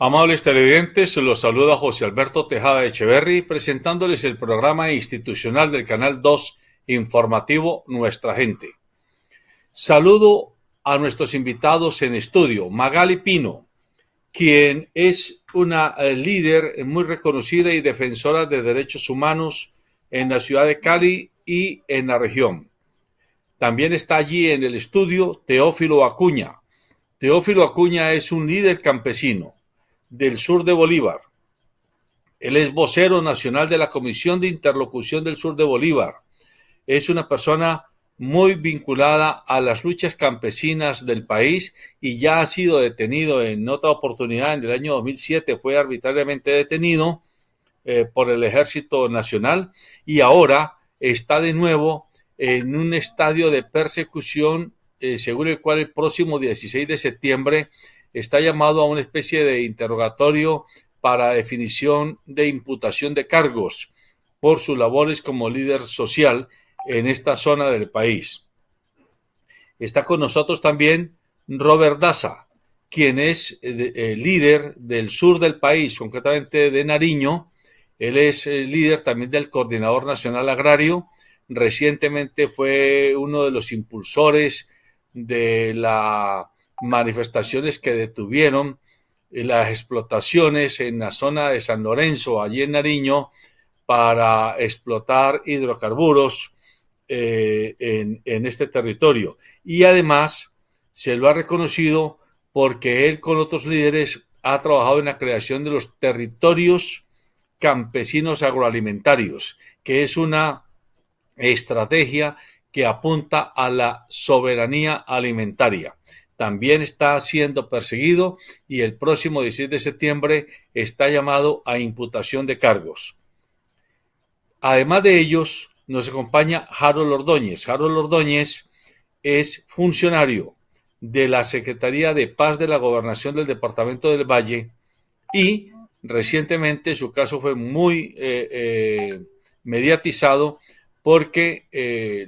Amables televidentes, los saluda José Alberto Tejada Echeverry, presentándoles el programa institucional del Canal 2 informativo Nuestra Gente. Saludo a nuestros invitados en estudio, Magali Pino, quien es una líder muy reconocida y defensora de derechos humanos en la ciudad de Cali y en la región. También está allí en el estudio Teófilo Acuña. Teófilo Acuña es un líder campesino del sur de Bolívar. Él es vocero nacional de la Comisión de Interlocución del Sur de Bolívar. Es una persona muy vinculada a las luchas campesinas del país y ya ha sido detenido en otra oportunidad. En el año 2007 fue arbitrariamente detenido por el Ejército Nacional y ahora está de nuevo en un estadio de persecución, según el cual el próximo 16 de septiembre está llamado a una especie de interrogatorio para definición de imputación de cargos por sus labores como líder social en esta zona del país. Está con nosotros también Robert Daza, quien es líder del sur del país, concretamente de Nariño. Él es líder también del Coordinador Nacional Agrario. Recientemente fue uno de los impulsores de las manifestaciones que detuvieron las explotaciones en la zona de San Lorenzo, allí en Nariño, para explotar hidrocarburos en este territorio. Y además se lo ha reconocido porque él con otros líderes ha trabajado en la creación de los territorios campesinos agroalimentarios, que es una estrategia que apunta a la soberanía alimentaria. También está siendo perseguido y el próximo 16 de septiembre está llamado a imputación de cargos. Además de ellos, nos acompaña Harold Ordóñez. Harold Ordóñez es funcionario de la Secretaría de Paz de la Gobernación del Departamento del Valle y recientemente su caso fue muy mediatizado porque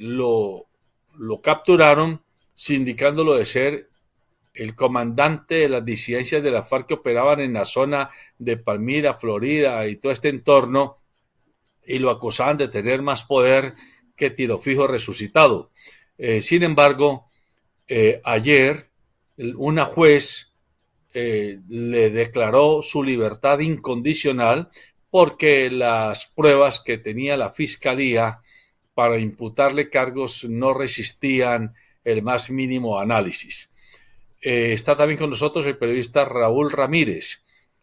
lo capturaron sindicándolo de ser el comandante de las disidencias de la FARC que operaban en la zona de Palmira, Florida y todo este entorno, y lo acusaban de tener más poder que Tiro Fijo resucitado. Sin embargo, ayer una juez le declaró su libertad incondicional porque las pruebas que tenía la fiscalía para imputarle cargos no resistían el más mínimo análisis. Está también con nosotros el periodista Raúl Ramírez,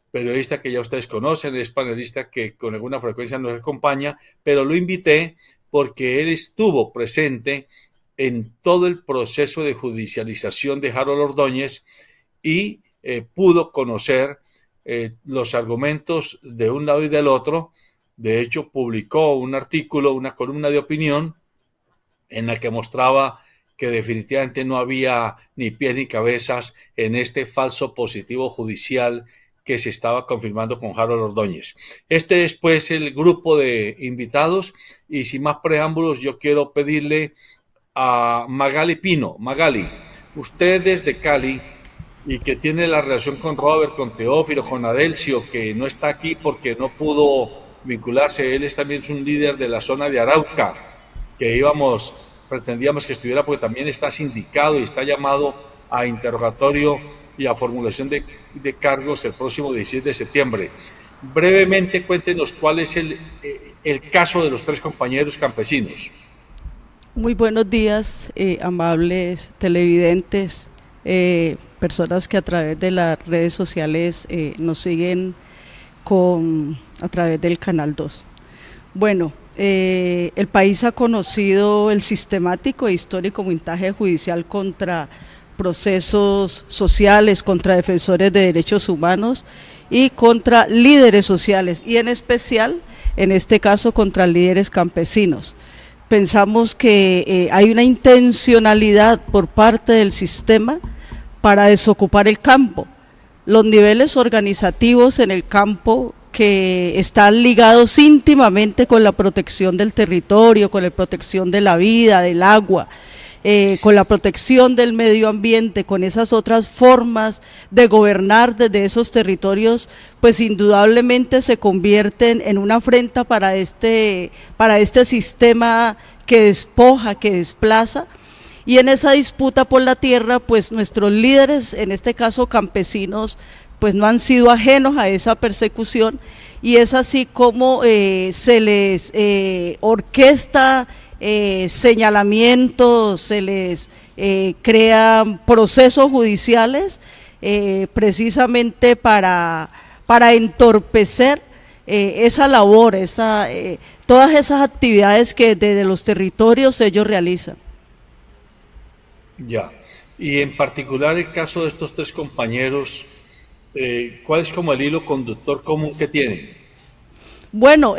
periodista que ya ustedes conocen, es panelista que con alguna frecuencia nos acompaña, pero lo invité porque él estuvo presente en todo el proceso de judicialización de Harold Ordóñez y pudo conocer los argumentos de un lado y del otro. De hecho, publicó un artículo, una columna de opinión en la que mostraba que definitivamente no había ni pies ni cabezas en este falso positivo judicial que se estaba confirmando con Harold Ordóñez. Este es pues el grupo de invitados y sin más preámbulos yo quiero pedirle a Magali Pino. Magali, usted desde Cali y que tiene la relación con Robert, con Teófilo, con Adelcio, que no está aquí porque no pudo vincularse, él es también un líder de la zona de Arauca, que pretendíamos que estuviera porque también está sindicado y está llamado a interrogatorio y a formulación de cargos el próximo 16 de septiembre. Brevemente cuéntenos cuál es el caso de los tres compañeros campesinos. Muy buenos días, amables televidentes, personas que a través de las redes sociales nos siguen a través del Canal 2. Bueno, el país ha conocido el sistemático e histórico montaje judicial contra procesos sociales, contra defensores de derechos humanos y contra líderes sociales, y en especial, en este caso, contra líderes campesinos. Pensamos que hay una intencionalidad por parte del sistema para desocupar el campo. Los niveles organizativos en el campo que están ligados íntimamente con la protección del territorio, con la protección de la vida, del agua, con la protección del medio ambiente, con esas otras formas de gobernar desde esos territorios, pues indudablemente se convierten en una afrenta para este sistema que despoja, que desplaza. Y en esa disputa por la tierra, pues nuestros líderes, en este caso campesinos, pues no han sido ajenos a esa persecución, y es así como se les orquesta señalamientos, se les crean procesos judiciales precisamente para entorpecer esa labor, todas esas actividades que desde los territorios ellos realizan. Ya, y en particular el caso de estos tres compañeros, ¿cuál es como el hilo conductor común que tienen? Bueno,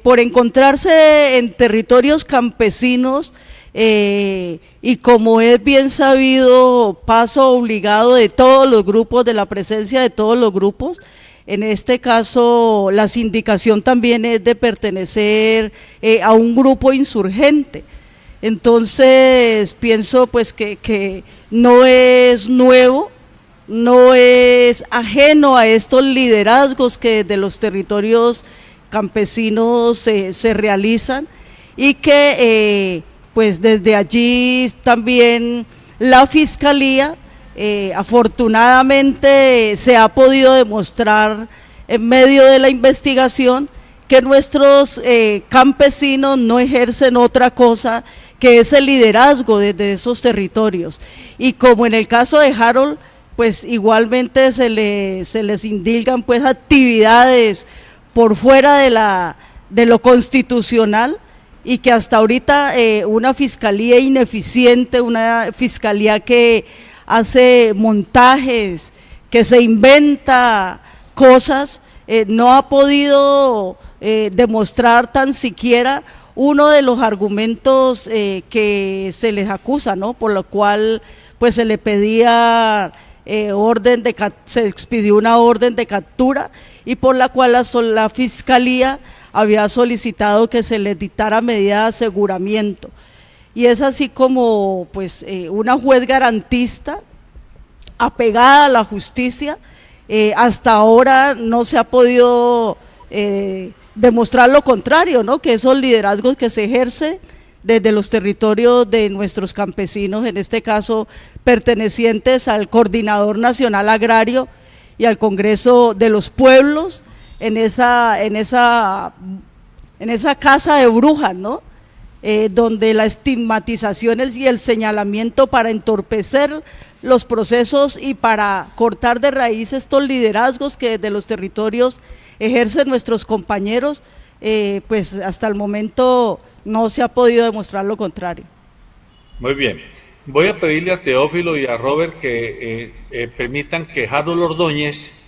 por encontrarse en territorios campesinos y como es bien sabido, paso obligado de todos los grupos, de la presencia de todos los grupos. En este caso, la sindicación también es de pertenecer a un grupo insurgente. Entonces, pienso pues que no es nuevo, no es ajeno a estos liderazgos que desde los territorios campesinos se realizan, y que pues desde allí también la Fiscalía afortunadamente se ha podido demostrar en medio de la investigación que nuestros campesinos no ejercen otra cosa que ese liderazgo desde esos territorios. Y como en el caso de Harold, pues igualmente se les indilgan pues actividades por fuera de lo constitucional, y que hasta ahorita una fiscalía ineficiente, una fiscalía que hace montajes, que se inventa cosas, no ha podido demostrar tan siquiera uno de los argumentos que se les acusa, ¿no? Por lo cual pues se le pedía se expidió una orden de captura, y por la cual la Fiscalía había solicitado que se les dictara medida de aseguramiento. Y es así como pues una juez garantista apegada a la justicia, hasta ahora no se ha podido demostrar lo contrario, ¿no? Que esos liderazgos que se ejercen desde los territorios de nuestros campesinos, en este caso pertenecientes al Coordinador Nacional Agrario y al Congreso de los Pueblos, en esa casa de brujas, ¿no? Donde la estigmatización y el señalamiento para entorpecer los procesos y para cortar de raíz estos liderazgos que desde los territorios ejercen nuestros compañeros, pues hasta el momento no se ha podido demostrar lo contrario. Muy bien, voy a pedirle a Teófilo y a Robert que permitan que Harold Ordóñez,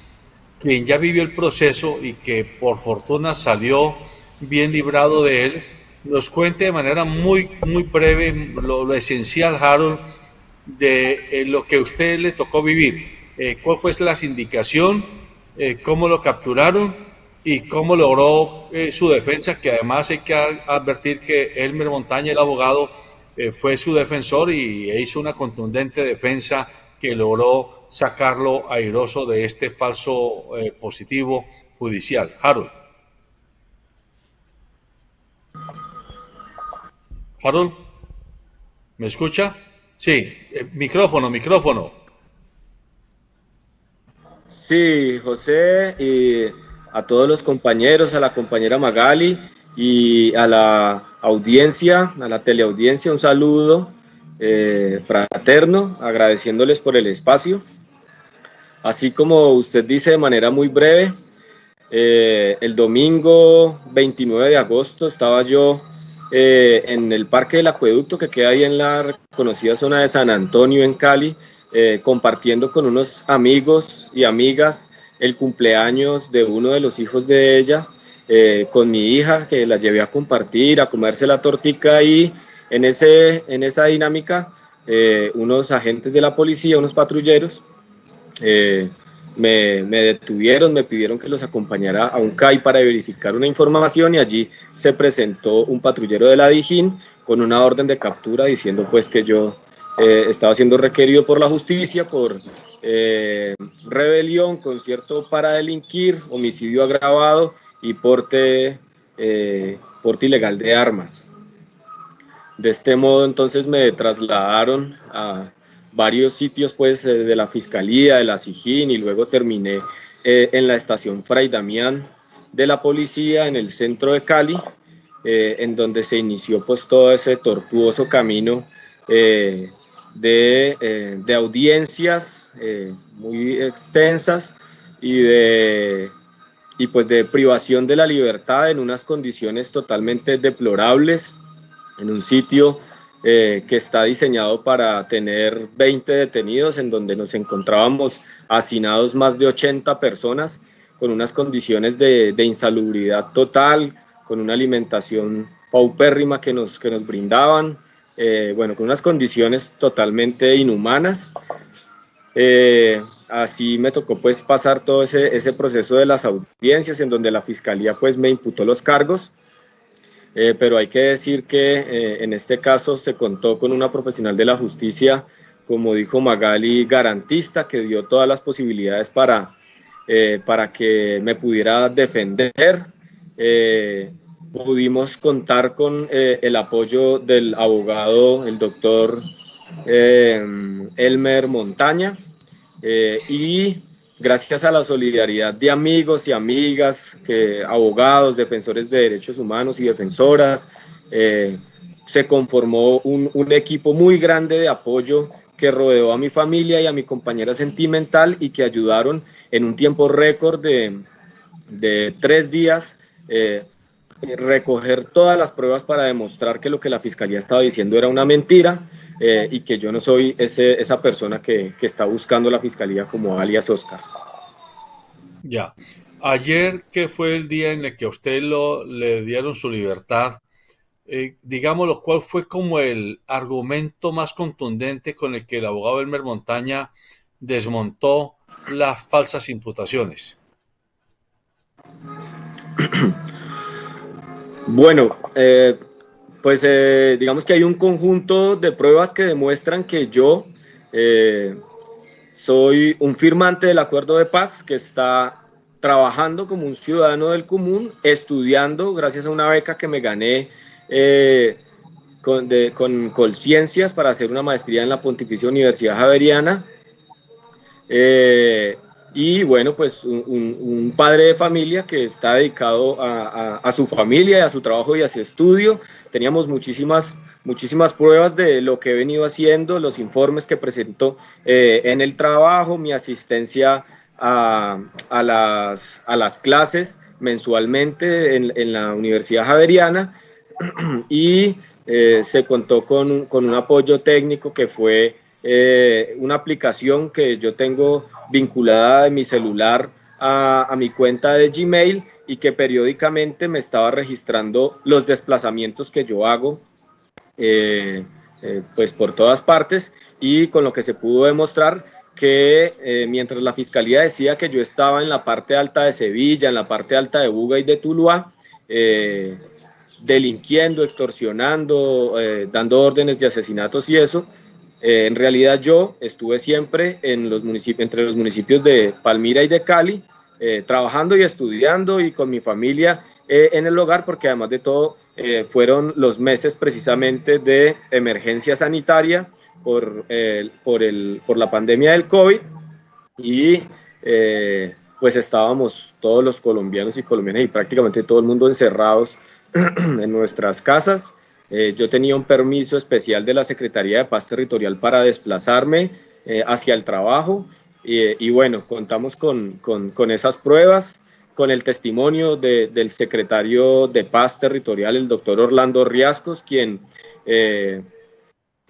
quien ya vivió el proceso y que por fortuna salió bien librado de él, nos cuente de manera muy breve lo esencial, Harold, de lo que a usted le tocó vivir. ¿Cuál fue la sindicación? ¿Cómo lo capturaron? ¿Y cómo logró su defensa? Que además hay que advertir que Elmer Montaña, el abogado, fue su defensor y hizo una contundente defensa que logró sacarlo airoso de este falso positivo judicial. Harold. Harold, ¿me escucha? Sí, micrófono. Sí, José, y a todos los compañeros, a la compañera Magali y a la audiencia, a la teleaudiencia, un saludo fraterno, agradeciéndoles por el espacio. Así como usted dice de manera muy breve, el domingo 29 de agosto estaba yo en el Parque del Acueducto, que queda ahí en la reconocida zona de San Antonio, en Cali, compartiendo con unos amigos y amigas el cumpleaños de uno de los hijos de ella, con mi hija, que la llevé a compartir, a comerse la tortica, y en esa dinámica unos agentes de la policía, unos patrulleros, me detuvieron, me pidieron que los acompañara a un CAI para verificar una información, y allí se presentó un patrullero de la Dijín con una orden de captura diciendo pues que yo estaba siendo requerido por la justicia por rebelión, concierto para delinquir, homicidio agravado y porte ilegal de armas. De este modo entonces me trasladaron a varios sitios pues de la Fiscalía, de la SIJIN, y luego terminé en la estación Fray Damián de la policía en el centro de Cali, en donde se inició pues todo ese tortuoso camino de audiencias muy extensas y pues de privación de la libertad en unas condiciones totalmente deplorables, en un sitio que está diseñado para tener 20 detenidos, en donde nos encontrábamos hacinados más de 80 personas, con unas condiciones de insalubridad total, con una alimentación paupérrima que nos brindaban, bueno, con unas condiciones totalmente inhumanas. Así me tocó pues pasar todo ese proceso de las audiencias, en donde la Fiscalía pues me imputó los cargos. Pero hay que decir que en este caso se contó con una profesional de la justicia, como dijo Magali, garantista, que dio todas las posibilidades para que me pudiera defender. Pudimos contar con el apoyo del abogado, el doctor Elmer Montaña, y gracias a la solidaridad de amigos y amigas, abogados, defensores de derechos humanos y defensoras, se conformó un equipo muy grande de apoyo que rodeó a mi familia y a mi compañera sentimental, y que ayudaron en un tiempo récord de 3 días recoger todas las pruebas para demostrar que lo que la Fiscalía estaba diciendo era una mentira, y que yo no soy esa persona que está buscando la Fiscalía como alias Oscar. Ya. Ayer, que fue el día en el que a usted le dieron su libertad, digámoslo, ¿cuál fue como el argumento más contundente con el que el abogado Elmer Montaña desmontó las falsas imputaciones? Bueno, pues digamos que hay un conjunto de pruebas que demuestran que yo soy un firmante del acuerdo de paz, que está trabajando como un ciudadano del común, estudiando gracias a una beca que me gané con Colciencias para hacer una maestría en la Pontificia Universidad Javeriana. Y bueno, pues un padre de familia que está dedicado a su familia y a su trabajo y a su estudio. Teníamos muchísimas pruebas de lo que he venido haciendo, los informes que presento en el trabajo, mi asistencia a las clases mensualmente en la Universidad Javeriana, y se contó con un apoyo técnico que fue una aplicación que yo tengo vinculada de mi celular a mi cuenta de Gmail, y que periódicamente me estaba registrando los desplazamientos que yo hago pues por todas partes, y con lo que se pudo demostrar que mientras la Fiscalía decía que yo estaba en la parte alta de Sevilla, en la parte alta de Buga y de Tuluá, delinquiendo, extorsionando, dando órdenes de asesinatos y eso, en realidad yo estuve siempre entre los municipios de Palmira y de Cali, trabajando y estudiando, y con mi familia en el hogar, porque además de todo fueron los meses precisamente de emergencia sanitaria por la pandemia del COVID, y pues estábamos todos los colombianos y colombianas y prácticamente todo el mundo encerrados en nuestras casas. Yo tenía un permiso especial de la Secretaría de Paz Territorial para desplazarme hacia el trabajo, y bueno, contamos con esas pruebas, con el testimonio del secretario de Paz Territorial, el doctor Orlando Riascos, quien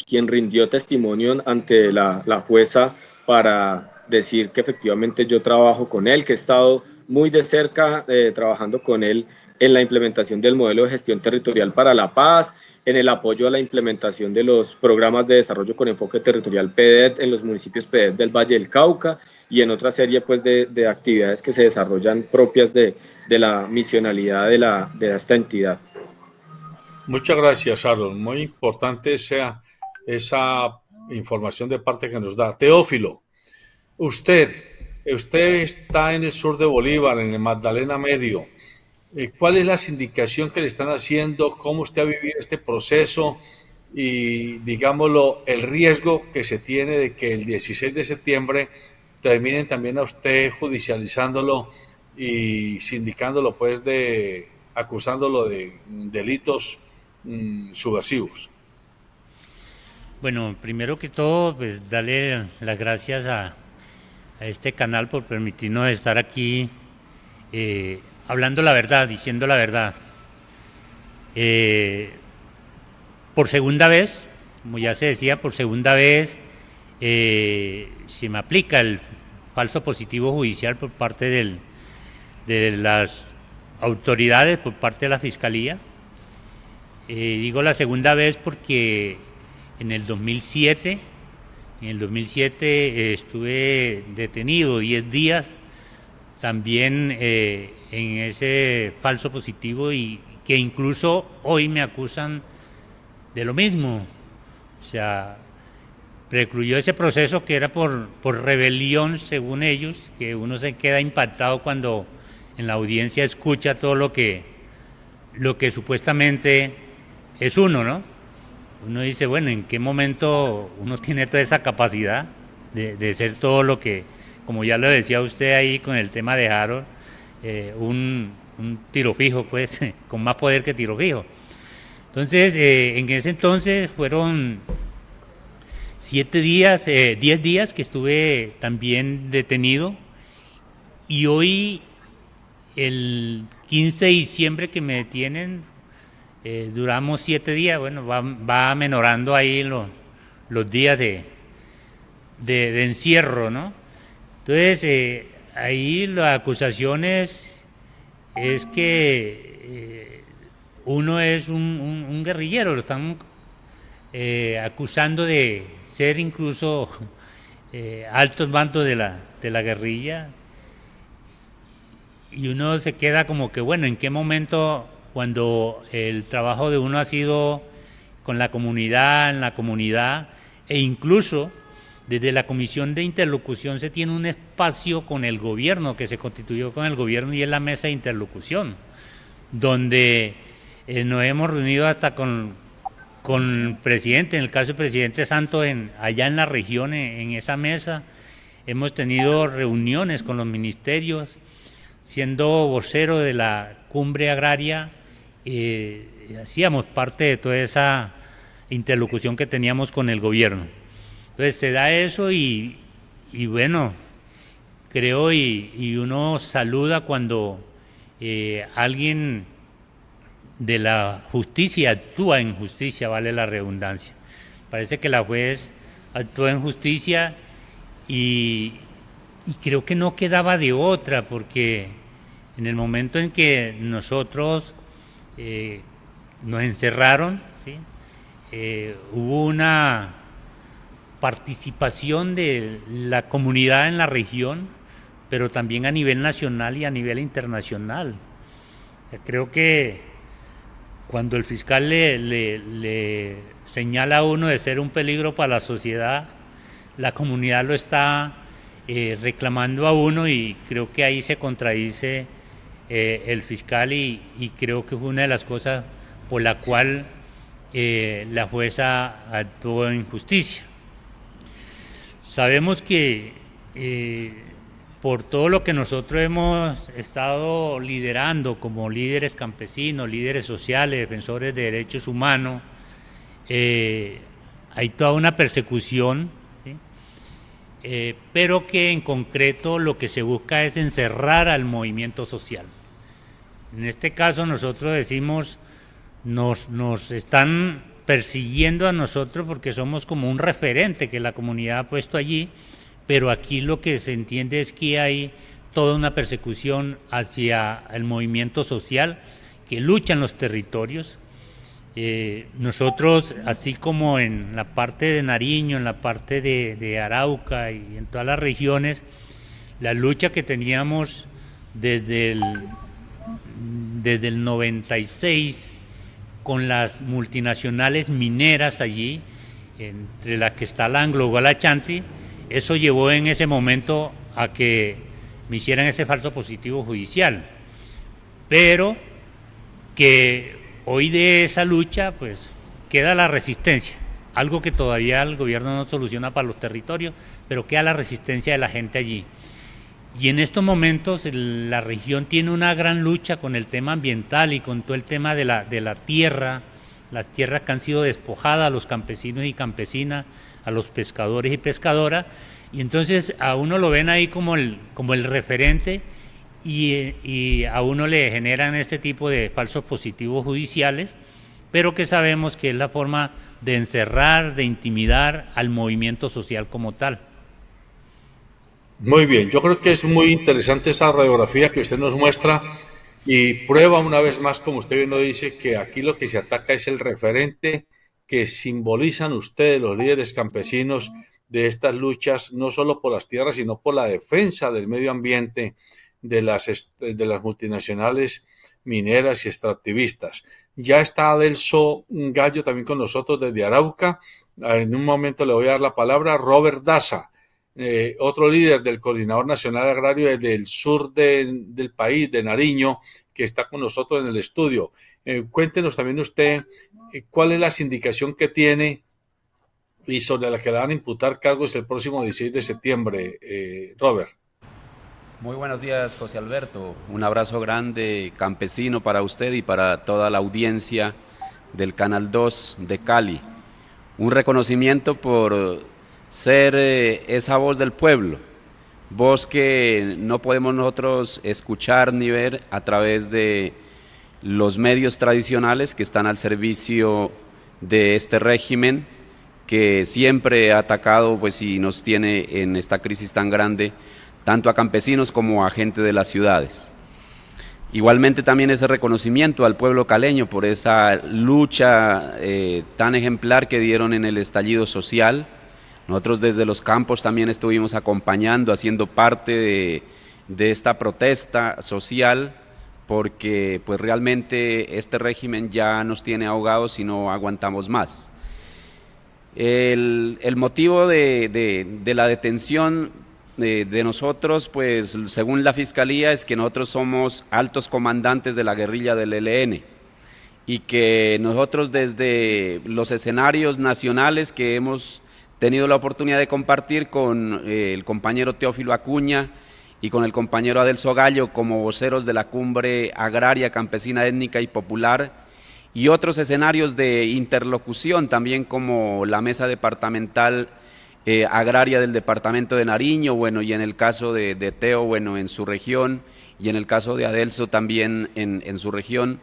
rindió testimonio ante la jueza para decir que efectivamente yo trabajo con él, que he estado muy de cerca trabajando con él en la implementación del modelo de gestión territorial para la paz, en el apoyo a la implementación de los programas de desarrollo con enfoque territorial PEDET en los municipios PEDET del Valle del Cauca, y en otra serie pues de actividades que se desarrollan propias de la misionalidad de esta entidad. Muchas gracias, Aaron. Muy importante esa información de parte que nos da. Teófilo, usted está en el sur de Bolívar, en el Magdalena Medio. ¿Cuál es la indicación que le están haciendo? ¿Cómo usted ha vivido este proceso? Y, digámoslo, el riesgo que se tiene de que el 16 de septiembre terminen también a usted judicializándolo y sindicándolo, pues, acusándolo de delitos subversivos. Bueno, primero que todo, pues darle las gracias a este canal por permitirnos estar aquí hablando la verdad, diciendo la verdad. Por segunda vez, como ya se decía, por segunda vez se me aplica el falso positivo judicial por parte de las autoridades, por parte de la Fiscalía. Digo la segunda vez porque en el 2007 estuve detenido 10 días también en ese falso positivo y que incluso hoy me acusan de lo mismo. O sea, precluyó ese proceso que era por rebelión, según ellos, que uno se queda impactado cuando en la audiencia escucha todo lo que supuestamente es uno, ¿no? Uno dice, bueno, ¿en qué momento uno tiene toda esa capacidad de ser todo lo que, como ya lo decía usted ahí con el tema de Harold, un tiro fijo, pues, con más poder que tiro fijo? Entonces, en ese entonces fueron 10 días que estuve también detenido, y hoy, el 15 de diciembre que me detienen, duramos 7 días, bueno, va menorando ahí los días de encierro, ¿no? Entonces, ahí las acusaciones es que uno es un guerrillero, lo están acusando de ser incluso altos mandos de la guerrilla, y uno se queda como que, bueno, ¿en qué momento, cuando el trabajo de uno ha sido con la comunidad, en la comunidad, e incluso desde la Comisión de Interlocución se tiene un espacio con el gobierno, que se constituyó con el gobierno, y es la mesa de interlocución, donde nos hemos reunido hasta con el presidente, en el caso del presidente Santos, allá en la región, en esa mesa. Hemos tenido reuniones con los ministerios, siendo vocero de la cumbre agraria, hacíamos parte de toda esa interlocución que teníamos con el gobierno. Entonces se da eso y bueno, creo y uno saluda cuando alguien de la justicia actúa en justicia, vale la redundancia. Parece que la juez actuó en justicia y creo que no quedaba de otra, porque en el momento en que nosotros nos encerraron, ¿sí? Hubo una participación de la comunidad en la región, pero también a nivel nacional y a nivel internacional. Creo que cuando el fiscal le señala a uno de ser un peligro para la sociedad, la comunidad lo está reclamando a uno, y creo que ahí se contradice el fiscal, y creo que fue una de las cosas por la cual la jueza actuó en justicia. Sabemos que por todo lo que nosotros hemos estado liderando como líderes campesinos, líderes sociales, defensores de derechos humanos, hay toda una persecución, ¿sí? Pero que en concreto lo que se busca es encerrar al movimiento social. En este caso nosotros decimos, nos están persiguiendo a nosotros porque somos como un referente que la comunidad ha puesto allí, pero aquí lo que se entiende es que hay toda una persecución hacia el movimiento social que lucha en los territorios. Nosotros, así como en la parte de Nariño, en la parte de Arauca y en todas las regiones, la lucha que teníamos desde el 96 con las multinacionales mineras allí, entre las que está la AngloGold Ashanti. Eso llevó en ese momento a que me hicieran ese falso positivo judicial, pero que hoy de esa lucha pues queda la resistencia, algo que todavía el gobierno no soluciona para los territorios, pero queda la resistencia de la gente allí. Y en estos momentos la región tiene una gran lucha con el tema ambiental y con todo el tema de la tierra, las tierras que han sido despojadas a los campesinos y campesinas, a los pescadores y pescadoras, y entonces a uno lo ven ahí como el referente y a uno le generan este tipo de falsos positivos judiciales, pero que sabemos que es la forma de encerrar, de intimidar al movimiento social como tal. Muy bien, yo creo que es muy interesante esa radiografía que usted nos muestra y prueba una vez más, como usted bien lo dice, que aquí lo que se ataca es el referente que simbolizan ustedes, los líderes campesinos, de estas luchas, no solo por las tierras, sino por la defensa del medio ambiente de las multinacionales mineras y extractivistas. Ya está Adelso Gallo también con nosotros desde Arauca. En un momento le voy a dar la palabra a Robert Daza, otro líder del Coordinador Nacional Agrario del sur del país, de Nariño, que está con nosotros en el estudio. Cuéntenos también usted cuál es la sindicación que tiene y sobre la que le van a imputar cargos el próximo 16 de septiembre, Robert. Muy buenos días, José Alberto. Un abrazo grande campesino para usted y para toda la audiencia del Canal 2 de Cali. Un reconocimiento por ser esa voz del pueblo, voz que no podemos nosotros escuchar ni ver a través de los medios tradicionales que están al servicio de este régimen que siempre ha atacado pues, y nos tiene en esta crisis tan grande, tanto a campesinos como a gente de las ciudades. Igualmente también ese reconocimiento al pueblo caleño por esa lucha tan ejemplar que dieron en el estallido social. Nosotros desde los campos también estuvimos acompañando, haciendo parte de esta protesta social, porque pues realmente este régimen ya nos tiene ahogados y no aguantamos más. El motivo de la detención de nosotros, pues según la Fiscalía, es que nosotros somos altos comandantes de la guerrilla del ELN y que nosotros desde los escenarios nacionales que hemos tenido la oportunidad de compartir con el compañero Teófilo Acuña y con el compañero Adelso Gallo como voceros de la Cumbre Agraria, Campesina, Étnica y Popular, y otros escenarios de interlocución también como la Mesa Departamental Agraria del Departamento de Nariño, bueno, y en el caso de Teo, bueno, en su región, y en el caso de Adelso también en su región,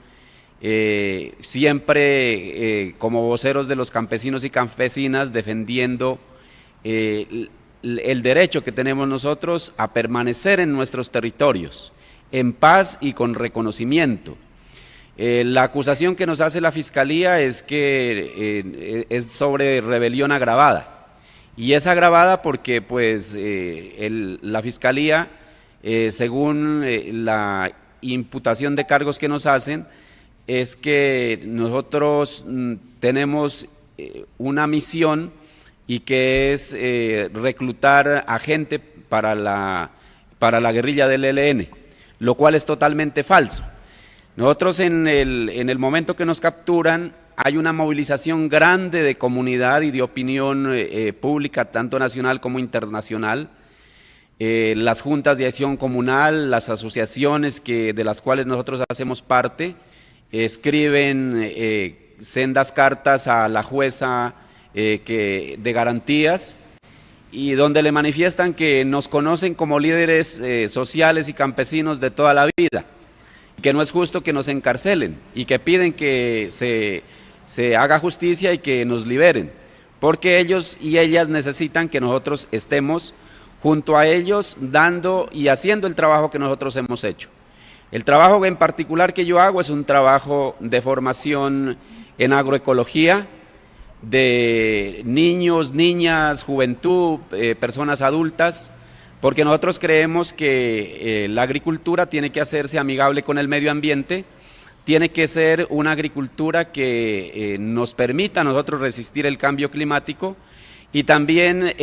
siempre como voceros de los campesinos y campesinas defendiendo el derecho que tenemos nosotros a permanecer en nuestros territorios, en paz y con reconocimiento. La acusación que nos hace la Fiscalía es que es sobre rebelión agravada, y es agravada porque pues, la Fiscalía, según la imputación de cargos que nos hacen, es que nosotros tenemos una misión y que es reclutar a gente para la guerrilla del ELN, lo cual es totalmente falso. Nosotros en el momento que nos capturan hay una movilización grande de comunidad y de opinión pública, tanto nacional como internacional. Las juntas de acción comunal, las asociaciones de las cuales nosotros hacemos parte, escriben sendas cartas a la jueza de garantías y donde le manifiestan que nos conocen como líderes sociales y campesinos de toda la vida, que no es justo que nos encarcelen y que piden que se haga justicia y que nos liberen, porque ellos y ellas necesitan que nosotros estemos junto a ellos dando y haciendo el trabajo que nosotros hemos hecho. El trabajo en particular que yo hago es un trabajo de formación en agroecología, de niños, niñas, juventud, personas adultas, porque nosotros creemos que la agricultura tiene que hacerse amigable con el medio ambiente, tiene que ser una agricultura que nos permita a nosotros resistir el cambio climático, y también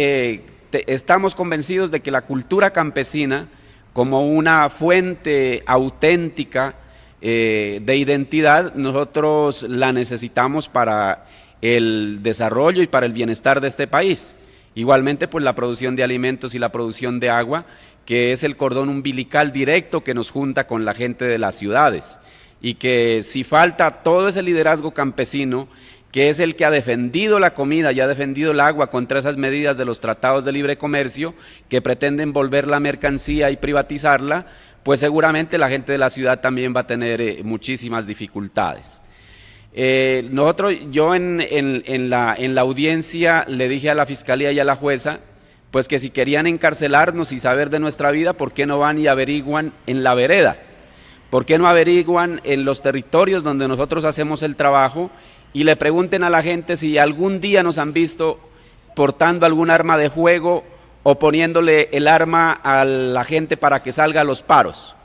estamos convencidos de que la cultura campesina, como una fuente auténtica de identidad, nosotros la necesitamos para el desarrollo y para el bienestar de este país. Igualmente, pues la producción de alimentos y la producción de agua, que es el cordón umbilical directo que nos junta con la gente de las ciudades, y que si falta todo ese liderazgo campesino, que es el que ha defendido la comida y ha defendido el agua contra esas medidas de los tratados de libre comercio que pretenden volver la mercancía y privatizarla, pues seguramente la gente de la ciudad también va a tener muchísimas dificultades. Yo en la audiencia le dije a la Fiscalía y a la jueza, pues que si querían encarcelarnos y saber de nuestra vida, ¿por qué no van y averiguan en la vereda? ¿Por qué no averiguan en los territorios donde nosotros hacemos el trabajo y le pregunten a la gente si algún día nos han visto portando algún arma de fuego o poniéndole el arma a la gente para que salga a los paros?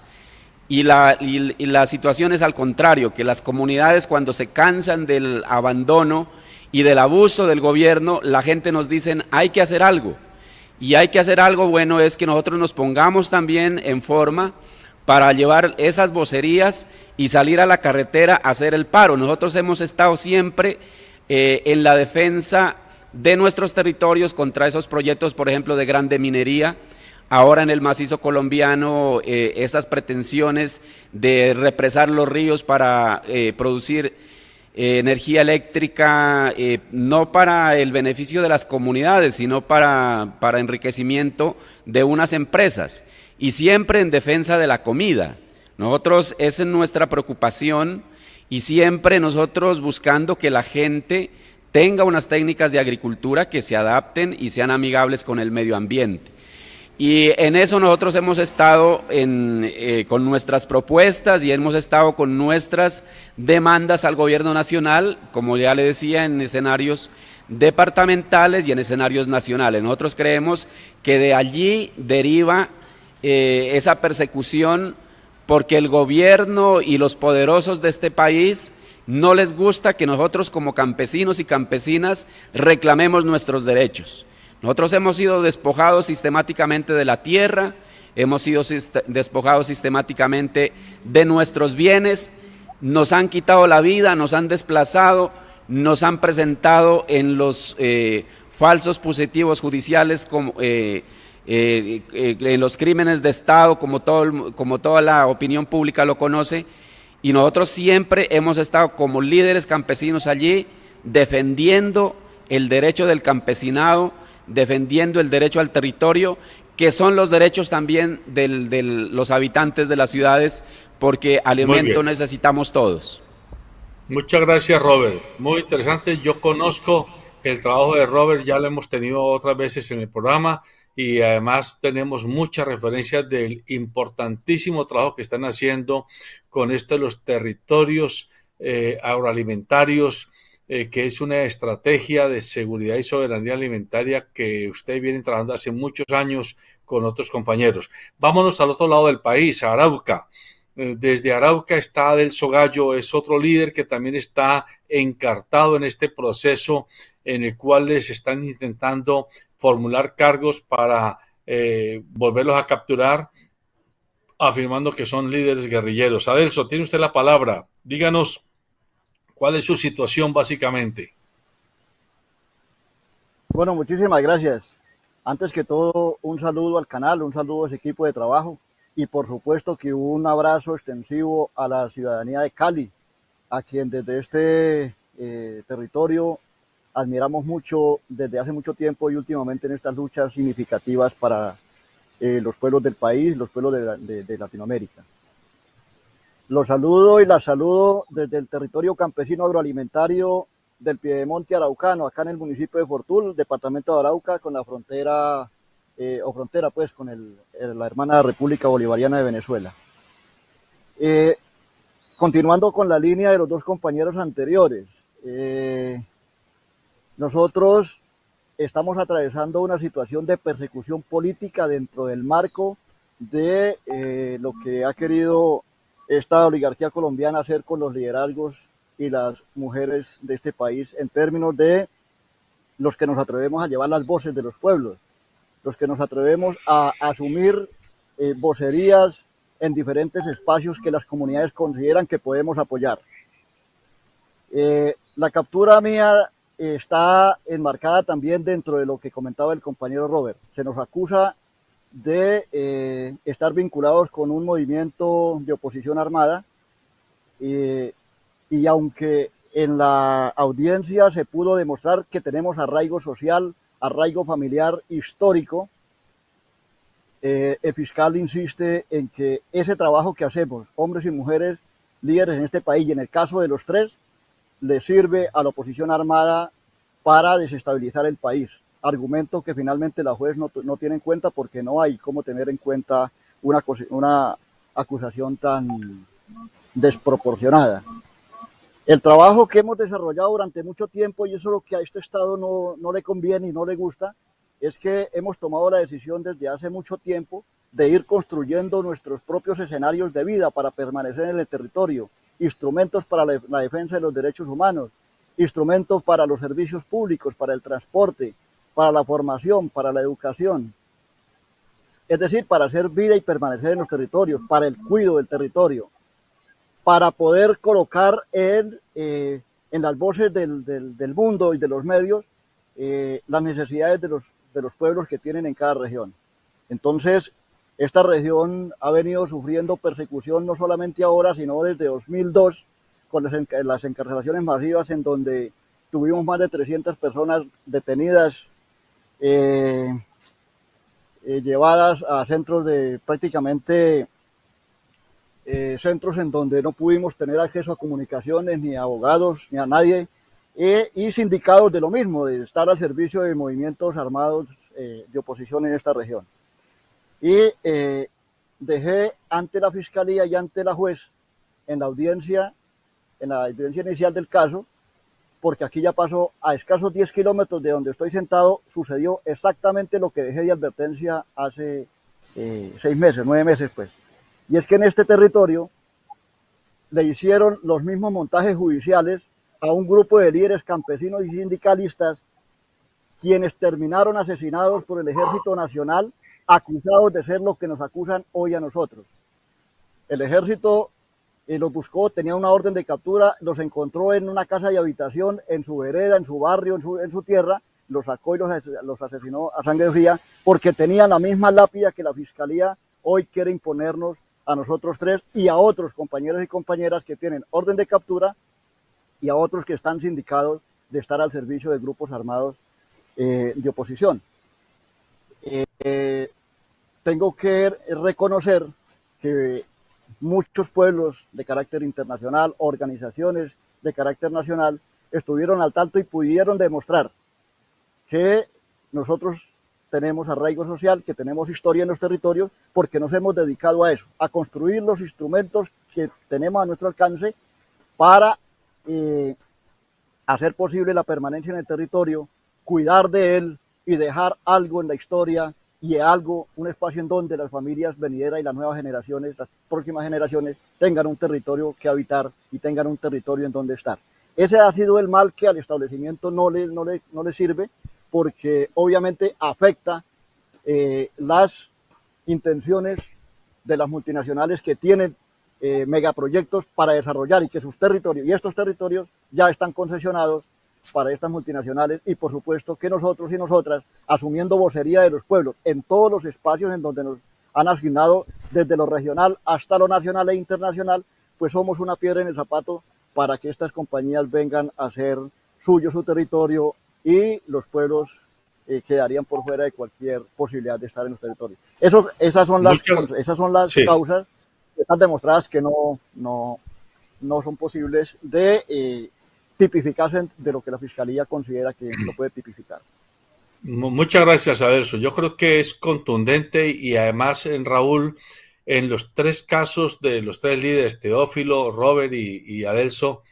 Y la situación es al contrario, que las comunidades, cuando se cansan del abandono y del abuso del gobierno, la gente nos dice, hay que hacer algo. Y hay que hacer algo. Bueno, es que nosotros nos pongamos también en forma para llevar esas vocerías y salir a la carretera a hacer el paro. Nosotros hemos estado siempre en la defensa de nuestros territorios contra esos proyectos, por ejemplo, de grande minería. Ahora en el macizo colombiano, esas pretensiones de represar los ríos para producir energía eléctrica, no para el beneficio de las comunidades, sino para enriquecimiento de unas empresas, y siempre en defensa de la comida. Nosotros, esa es nuestra preocupación, y siempre nosotros buscando que la gente tenga unas técnicas de agricultura que se adapten y sean amigables con el medio ambiente. Y en eso nosotros hemos estado con nuestras propuestas y hemos estado con nuestras demandas al gobierno nacional, como ya le decía, en escenarios departamentales y en escenarios nacionales. Nosotros creemos que de allí deriva esa persecución, porque el gobierno y los poderosos de este país no les gusta que nosotros como campesinos y campesinas reclamemos nuestros derechos. Nosotros hemos sido despojados sistemáticamente de la tierra, hemos sido despojados sistemáticamente de nuestros bienes, nos han quitado la vida, nos han desplazado, nos han presentado en los falsos positivos judiciales como en los crímenes de Estado, como toda la opinión pública lo conoce, y nosotros siempre hemos estado como líderes campesinos allí defendiendo el derecho del campesinado, defendiendo el derecho al territorio, que son los derechos también de los habitantes de las ciudades, porque alimento necesitamos todos. Muchas gracias, Robert. Muy interesante. Yo conozco el trabajo de Robert, ya lo hemos tenido otras veces en el programa, y además tenemos muchas referencias del importantísimo trabajo que están haciendo con esto de los territorios agroalimentarios, que es una estrategia de seguridad y soberanía alimentaria que ustedes vienen trabajando hace muchos años con otros compañeros. Vámonos al otro lado del país, a Arauca. Desde Arauca está Adelso Gallo, es otro líder que también está encartado en este proceso en el cual les están intentando formular cargos para volverlos a capturar, afirmando que son líderes guerrilleros. Adelso, tiene usted la palabra. Díganos cuál es su situación básicamente. Bueno, muchísimas gracias. Antes que todo, un saludo al canal, un saludo a ese equipo de trabajo, y por supuesto que un abrazo extensivo a la ciudadanía de Cali, a quien desde este territorio admiramos mucho desde hace mucho tiempo y últimamente en estas luchas significativas para los pueblos del país, los pueblos de Latinoamérica. Los saludo y las saludo desde el territorio campesino agroalimentario del Piedemonte araucano, acá en el municipio de Fortul, departamento de Arauca, con la frontera, frontera pues con la hermana República Bolivariana de Venezuela. Continuando con la línea de los dos compañeros anteriores, nosotros estamos atravesando una situación de persecución política dentro del marco de lo que ha querido esta oligarquía colombiana hacer con los liderazgos y las mujeres de este país en términos de los que nos atrevemos a llevar las voces de los pueblos, los que nos atrevemos a asumir vocerías en diferentes espacios que las comunidades consideran que podemos apoyar. La captura mía está enmarcada también dentro de lo que comentaba el compañero Robert. Se nos acusa de estar vinculados con un movimiento de oposición armada y aunque en la audiencia se pudo demostrar que tenemos arraigo social, arraigo familiar histórico, el fiscal insiste en que ese trabajo que hacemos, hombres y mujeres líderes en este país, y en el caso de los tres, le sirve a la oposición armada para desestabilizar el país. Argumento que finalmente la juez no tiene en cuenta porque no hay cómo tener en cuenta una acusación tan desproporcionada. El trabajo que hemos desarrollado durante mucho tiempo, y eso es lo que a este Estado no le conviene y no le gusta, es que hemos tomado la decisión desde hace mucho tiempo de ir construyendo nuestros propios escenarios de vida para permanecer en el territorio, instrumentos para la defensa de los derechos humanos, instrumentos para los servicios públicos, para el transporte, para la formación, para la educación. Es decir, para hacer vida y permanecer en los territorios, para el cuidado del territorio, para poder colocar en las voces del mundo y de los medios las necesidades de los pueblos que tienen en cada región. Entonces, esta región ha venido sufriendo persecución no solamente ahora, sino desde 2002, con las encarcelaciones masivas en donde tuvimos más de 300 personas detenidas, llevadas a centros prácticamente centros en donde no pudimos tener acceso a comunicaciones, ni a abogados, ni a nadie, y sindicados de lo mismo, de estar al servicio de movimientos armados de oposición en esta región. Y dejé ante la Fiscalía y ante la juez en la audiencia inicial del caso, porque aquí ya pasó a escasos 10 kilómetros de donde estoy sentado, sucedió exactamente lo que dejé de advertencia hace 9 meses, pues. Y es que en este territorio le hicieron los mismos montajes judiciales a un grupo de líderes campesinos y sindicalistas, quienes terminaron asesinados por el Ejército Nacional, acusados de ser lo que nos acusan hoy a nosotros. El ejército los buscó, tenía una orden de captura, los encontró en una casa de habitación, en su vereda, en su barrio, en su tierra, los sacó y los asesinó a sangre fría, porque tenían la misma lápida que la Fiscalía hoy quiere imponernos a nosotros tres y a otros compañeros y compañeras que tienen orden de captura y a otros que están sindicados de estar al servicio de grupos armados de oposición. Tengo que reconocer que muchos pueblos de carácter internacional, organizaciones de carácter nacional, estuvieron al tanto y pudieron demostrar que nosotros tenemos arraigo social, que tenemos historia en los territorios, porque nos hemos dedicado a eso, a construir los instrumentos que tenemos a nuestro alcance para hacer posible la permanencia en el territorio, cuidar de él y dejar algo en la historia y un espacio en donde las familias venideras y las nuevas generaciones, las próximas generaciones, tengan un territorio que habitar y tengan un territorio en donde estar. Ese ha sido el mal que al establecimiento no le sirve, porque obviamente afecta las intenciones de las multinacionales que tienen megaproyectos para desarrollar y que sus territorios, y estos territorios ya están concesionados para estas multinacionales, y por supuesto que nosotros y nosotras, asumiendo vocería de los pueblos en todos los espacios en donde nos han asignado, desde lo regional hasta lo nacional e internacional, pues somos una piedra en el zapato para que estas compañías vengan a hacer suyo su territorio y los pueblos quedarían por fuera de cualquier posibilidad de estar en los territorios. Esas son las causas que están demostradas que no son posibles de tipificarse de lo que la Fiscalía considera que lo puede tipificar. Muchas gracias, Adelso. Yo creo que es contundente y además, Raúl, en los tres casos de los tres líderes, Teófilo, Robert y Adelso,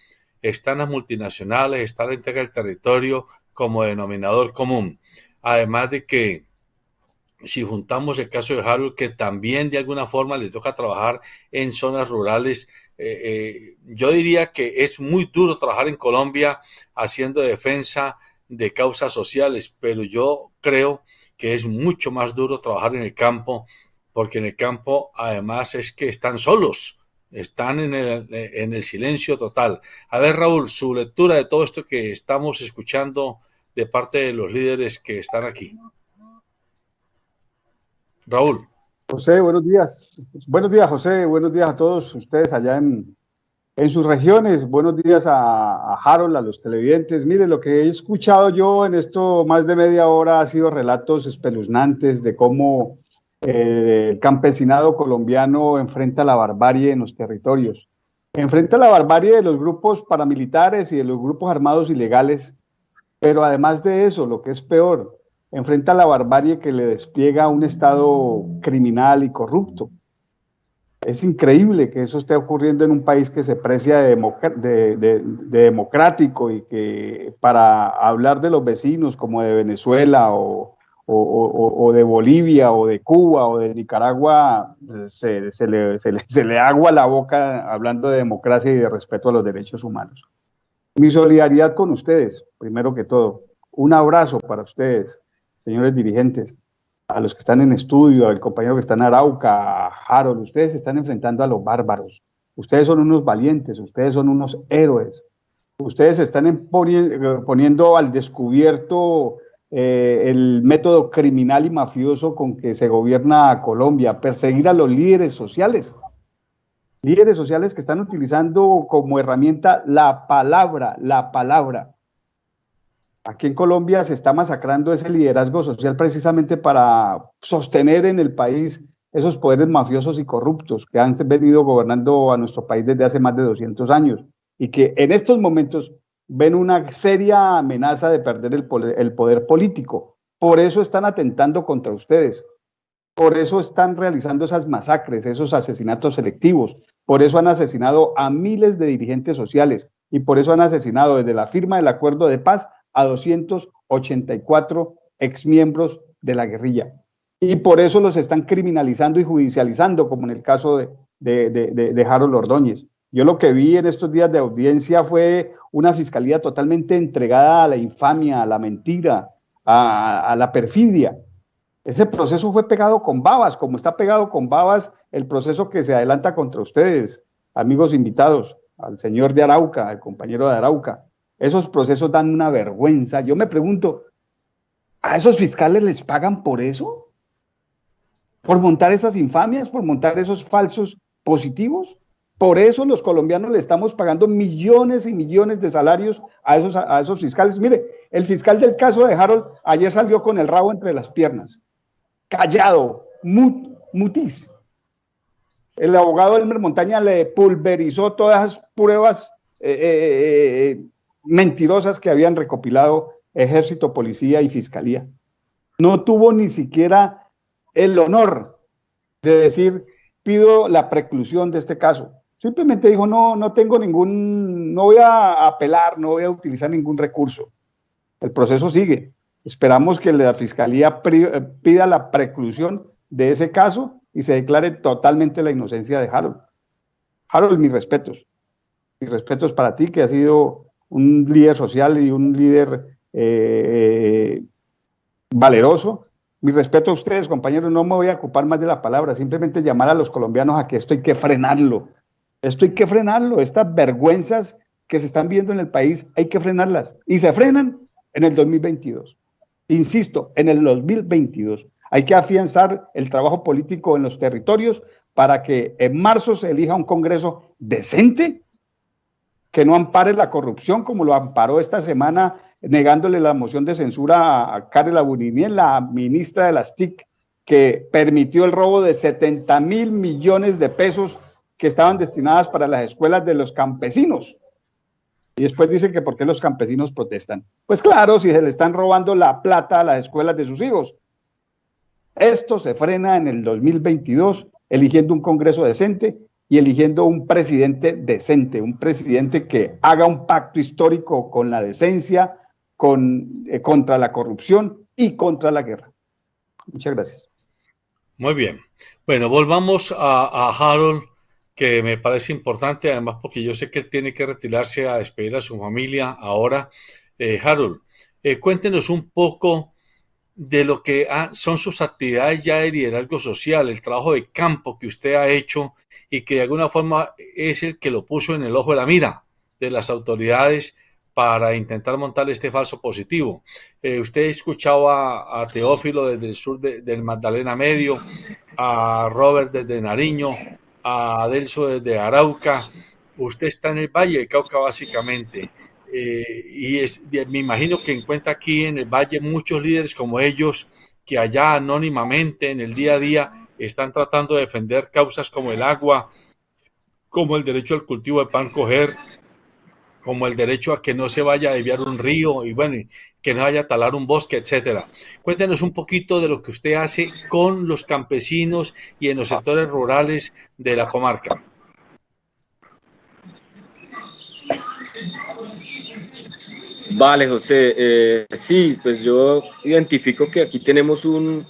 están las multinacionales, está la entrega del territorio como denominador común. Además de que si juntamos el caso de Harold, que también de alguna forma le toca trabajar en zonas rurales, yo diría que es muy duro trabajar en Colombia haciendo defensa de causas sociales, pero yo creo que es mucho más duro trabajar en el campo, porque en el campo además es que están solos, están en el silencio total. A ver, Raúl, su lectura de todo esto que estamos escuchando de parte de los líderes que están aquí. Raúl. José, buenos días. Buenos días, José. Buenos días a todos ustedes allá en sus regiones. Buenos días a Harold, a los televidentes. Mire, lo que he escuchado yo en esto más de media hora ha sido relatos espeluznantes de cómo el campesinado colombiano enfrenta la barbarie en los territorios. Enfrenta la barbarie de los grupos paramilitares y de los grupos armados ilegales, pero además de eso, lo que es peor, enfrenta la barbarie que le despliega un Estado criminal y corrupto. Es increíble que eso esté ocurriendo en un país que se precia de democrático y que para hablar de los vecinos como de Venezuela o de Bolivia o de Cuba o de Nicaragua se le agua la boca hablando de democracia y de respeto a los derechos humanos. Mi solidaridad con ustedes, primero que todo. Un abrazo para ustedes, señores dirigentes, a los que están en estudio, al compañero que está en Arauca, a Harold. Ustedes se están enfrentando a los bárbaros. Ustedes son unos valientes, ustedes son unos héroes. Ustedes se están poniendo al descubierto el método criminal y mafioso con que se gobierna a Colombia, perseguir a los líderes sociales que están utilizando como herramienta la palabra. Aquí en Colombia se está masacrando ese liderazgo social precisamente para sostener en el país esos poderes mafiosos y corruptos que han venido gobernando a nuestro país desde hace más de 200 años y que en estos momentos ven una seria amenaza de perder el poder político. Por eso están atentando contra ustedes. Por eso están realizando esas masacres, esos asesinatos selectivos. Por eso han asesinado a miles de dirigentes sociales y por eso han asesinado desde la firma del acuerdo de paz a 284 exmiembros de la guerrilla. Y por eso los están criminalizando y judicializando, como en el caso de Harold Ordóñez. Yo lo que vi en estos días de audiencia fue una fiscalía totalmente entregada a la infamia, a la mentira, a la perfidia. Ese proceso fue pegado con babas, como está pegado con babas el proceso que se adelanta contra ustedes, amigos invitados, al señor de Arauca, al compañero de Arauca. Esos procesos dan una vergüenza. Yo me pregunto, ¿a esos fiscales les pagan por eso? ¿Por montar esas infamias? ¿Por montar esos falsos positivos? Por eso los colombianos le estamos pagando millones y millones de salarios a esos fiscales. Mire, el fiscal del caso de Harold ayer salió con el rabo entre las piernas, callado, mutis. El abogado Elmer Montaña le pulverizó todas esas pruebas mentirosas que habían recopilado Ejército, Policía y Fiscalía. No tuvo ni siquiera el honor de decir, pido la preclusión de este caso. Simplemente dijo, no tengo no voy a apelar, no voy a utilizar ningún recurso. El proceso sigue. Esperamos que la Fiscalía pida la preclusión de ese caso y se declare totalmente la inocencia de Harold. Harold, mis respetos. Mis respetos para ti, que has sido un líder social y un líder valeroso. Mi respeto a ustedes, compañeros, no me voy a ocupar más de la palabra, simplemente llamar a los colombianos a que esto hay que frenarlo. Esto hay que frenarlo, estas vergüenzas que se están viendo en el país hay que frenarlas y se frenan en el 2022. Insisto, en el 2022 hay que afianzar el trabajo político en los territorios para que en marzo se elija un Congreso decente que no ampare la corrupción como lo amparó esta semana negándole la moción de censura a Karen Abuniniel, la ministra de las TIC, que permitió el robo de 70.000 millones de pesos que estaban destinadas para las escuelas de los campesinos. Y después dicen que ¿por qué los campesinos protestan? Pues claro, si se le están robando la plata a las escuelas de sus hijos. Esto se frena en el 2022, eligiendo un Congreso decente y eligiendo un presidente decente, un presidente que haga un pacto histórico con la decencia, contra la corrupción y contra la guerra. Muchas gracias. Muy bien. Bueno, volvamos a Harold, que me parece importante, además porque yo sé que él tiene que retirarse a despedir a su familia ahora. Harold, cuéntenos un poco de lo que son sus actividades ya de liderazgo social, el trabajo de campo que usted ha hecho y que de alguna forma es el que lo puso en el ojo de la mira de las autoridades para intentar montar este falso positivo. Usted escuchaba a Teófilo desde el sur del Magdalena Medio, a Robert desde Nariño, a Adelso desde Arauca. Usted está en el Valle del Cauca básicamente. Me imagino que encuentra aquí en el Valle muchos líderes como ellos que allá anónimamente en el día a día están tratando de defender causas como el agua, como el derecho al cultivo de pan coger, como el derecho a que no se vaya a desviar un río y bueno, que no vaya a talar un bosque, etcétera. Cuéntenos un poquito de lo que usted hace con los campesinos y en los sectores rurales de la comarca. Vale, José. Sí, pues yo identifico que aquí tenemos un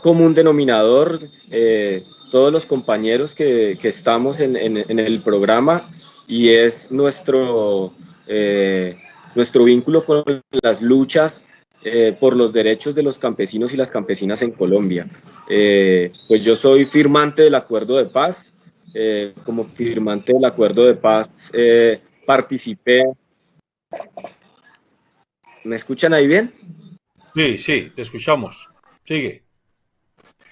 común denominador, todos los compañeros que estamos en el programa, y es nuestro vínculo con las luchas por los derechos de los campesinos y las campesinas en Colombia. Pues yo soy firmante del Acuerdo de Paz. Como firmante del Acuerdo de Paz participé. ¿Me escuchan ahí bien? Sí, te escuchamos. Sigue.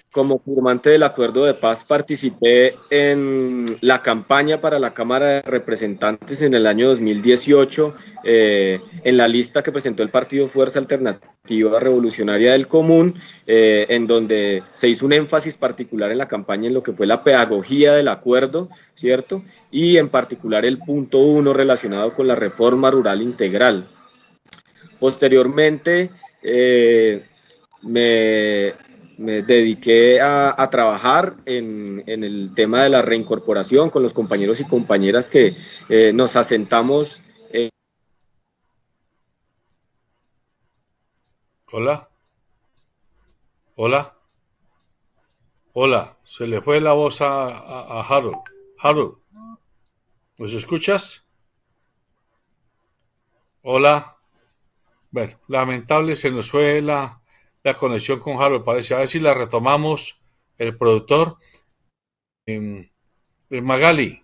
Como firmante del Acuerdo de Paz participé en la campaña para la Cámara de Representantes en el año 2018, en la lista que presentó el Partido Fuerza Alternativa Revolucionaria del Común, en donde se hizo un énfasis particular en la campaña en lo que fue la pedagogía del acuerdo, ¿cierto? Y en particular el punto 1 relacionado con la reforma rural integral. Posteriormente, me dediqué a trabajar en el tema de la reincorporación con los compañeros y compañeras que nos asentamos. Hola. Hola. Hola. Se le fue la voz a Harold. Harold, ¿nos escuchas? Hola. Bueno, lamentable, se nos fue la conexión con Harold, parece. A ver si la retomamos, el productor. Magali,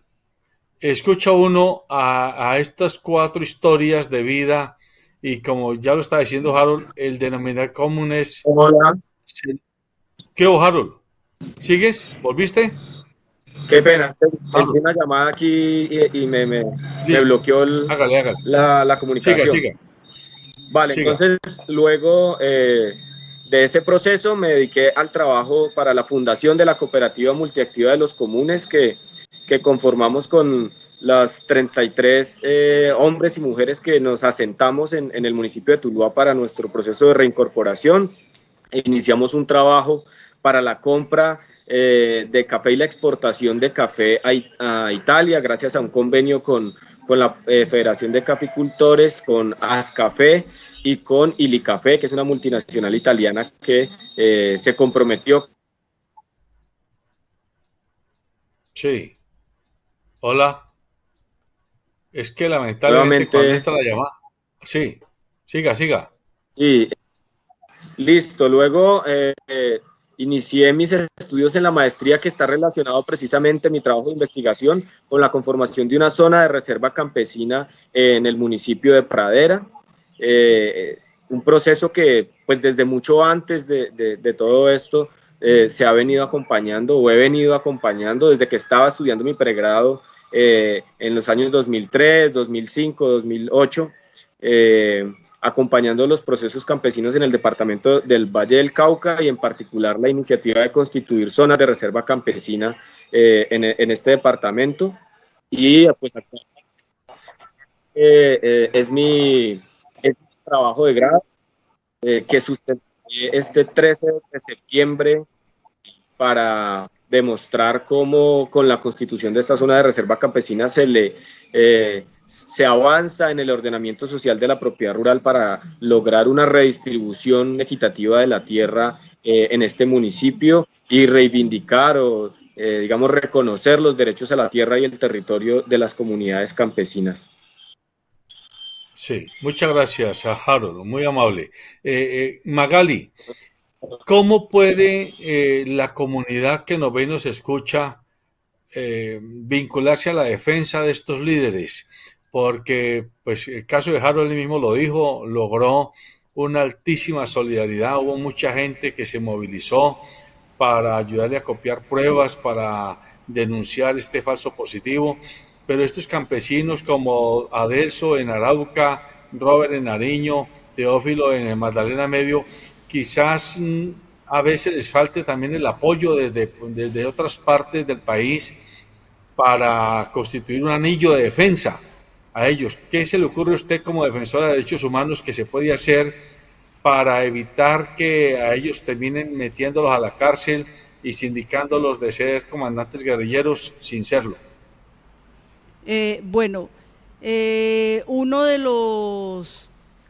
escucha uno a estas 4 historias de vida y como ya lo está diciendo Harold, el denominador común es... Hola. ¿Qué hubo, Harold? ¿Sigues? ¿Volviste? Qué pena, tengo una llamada aquí y me bloqueó hágale. la comunicación. Siga. Vale, entonces luego de ese proceso me dediqué al trabajo para la fundación de la cooperativa multiactiva de los comunes que conformamos con las 33 hombres y mujeres que nos asentamos en el municipio de Tuluá para nuestro proceso de reincorporación. Iniciamos un trabajo para la compra de café y la exportación de café a Italia gracias a un convenio con la Federación de Caficultores, con Ascafé y con Ilicafé, que es una multinacional italiana que se comprometió. Sí. Hola. Es que lamentablemente cuando entra la llamada... Sí, siga. Sí, listo. Luego inicié mis estudios en la maestría que está relacionado precisamente mi trabajo de investigación con la conformación de una zona de reserva campesina en el municipio de Pradera. Un proceso que pues desde mucho antes de todo esto se ha venido acompañando o he venido acompañando desde que estaba estudiando mi pregrado en los años 2003, 2005, 2008, acompañando los procesos campesinos en el departamento del Valle del Cauca y en particular la iniciativa de constituir zonas de reserva campesina en este departamento. Y pues es mi trabajo de grado que sustenté este 13 de septiembre para demostrar cómo con la constitución de esta zona de reserva campesina se le se avanza en el ordenamiento social de la propiedad rural para lograr una redistribución equitativa de la tierra en este municipio y reivindicar o, digamos, reconocer los derechos a la tierra y el territorio de las comunidades campesinas. Sí, muchas gracias a Harold, muy amable. Magali, ¿cómo puede la comunidad que nos ve y nos escucha vincularse a la defensa de estos líderes? Porque pues el caso de Harold, él mismo lo dijo, logró una altísima solidaridad, hubo mucha gente que se movilizó para ayudarle a copiar pruebas, para denunciar este falso positivo, pero estos campesinos como Adelso en Arauca, Robert en Nariño, Teófilo en el Magdalena Medio, quizás a veces les falte también el apoyo desde otras partes del país para constituir un anillo de defensa a ellos. ¿Qué se le ocurre a usted como defensora de derechos humanos que se puede hacer para evitar que a ellos terminen metiéndolos a la cárcel y sindicándolos de ser comandantes guerrilleros sin serlo?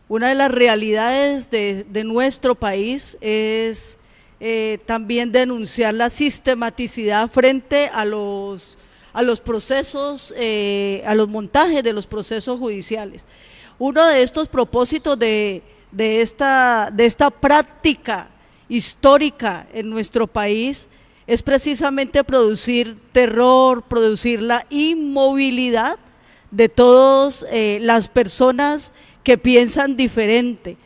Una de las realidades de nuestro país es también denunciar la sistematicidad frente a los procesos, a los montajes de los procesos judiciales. Uno de estos propósitos de esta práctica histórica en nuestro país es precisamente producir terror, producir la inmovilidad de todas las personas que piensan diferente.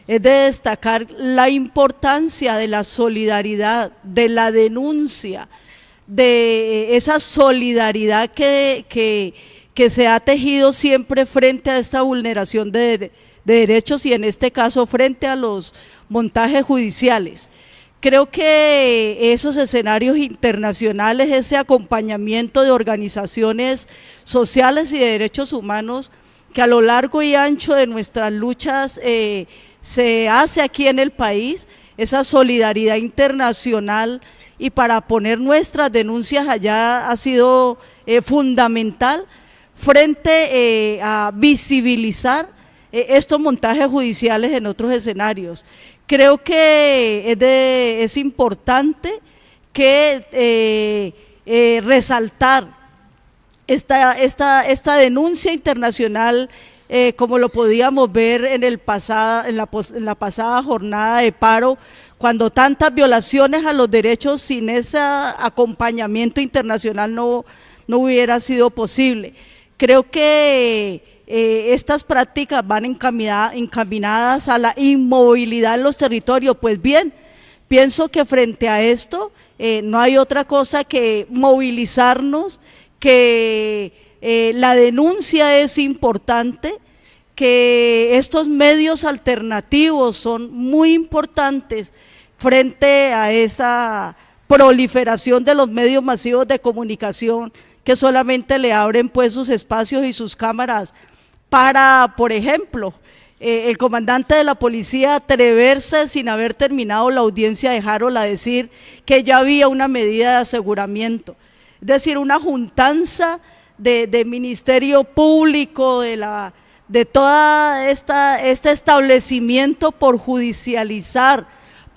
Es de destacar la importancia de la solidaridad, de la denuncia, de esa solidaridad que se ha tejido siempre frente a esta vulneración de derechos y en este caso frente a los montajes judiciales. Creo que esos escenarios internacionales, ese acompañamiento de organizaciones sociales y de derechos humanos que a lo largo y ancho de nuestras luchas se hace aquí en el país, esa solidaridad internacional y para poner nuestras denuncias allá ha sido fundamental frente a visibilizar estos montajes judiciales en otros escenarios. Creo que es importante que resaltar esta denuncia internacional, como lo podíamos ver en la pasada jornada de paro, cuando tantas violaciones a los derechos sin ese acompañamiento internacional no hubiera sido posible. Creo que estas prácticas van encaminadas a la inmovilidad en los territorios. Pues bien, pienso que frente a esto no hay otra cosa que movilizarnos, que la denuncia es importante, que estos medios alternativos son muy importantes frente a esa proliferación de los medios masivos de comunicación que solamente le abren pues sus espacios y sus cámaras para, por ejemplo, el comandante de la policía atreverse sin haber terminado la audiencia de Harold a decir que ya había una medida de aseguramiento, es decir, una juntanza de Ministerio Público, de toda este establecimiento por judicializar,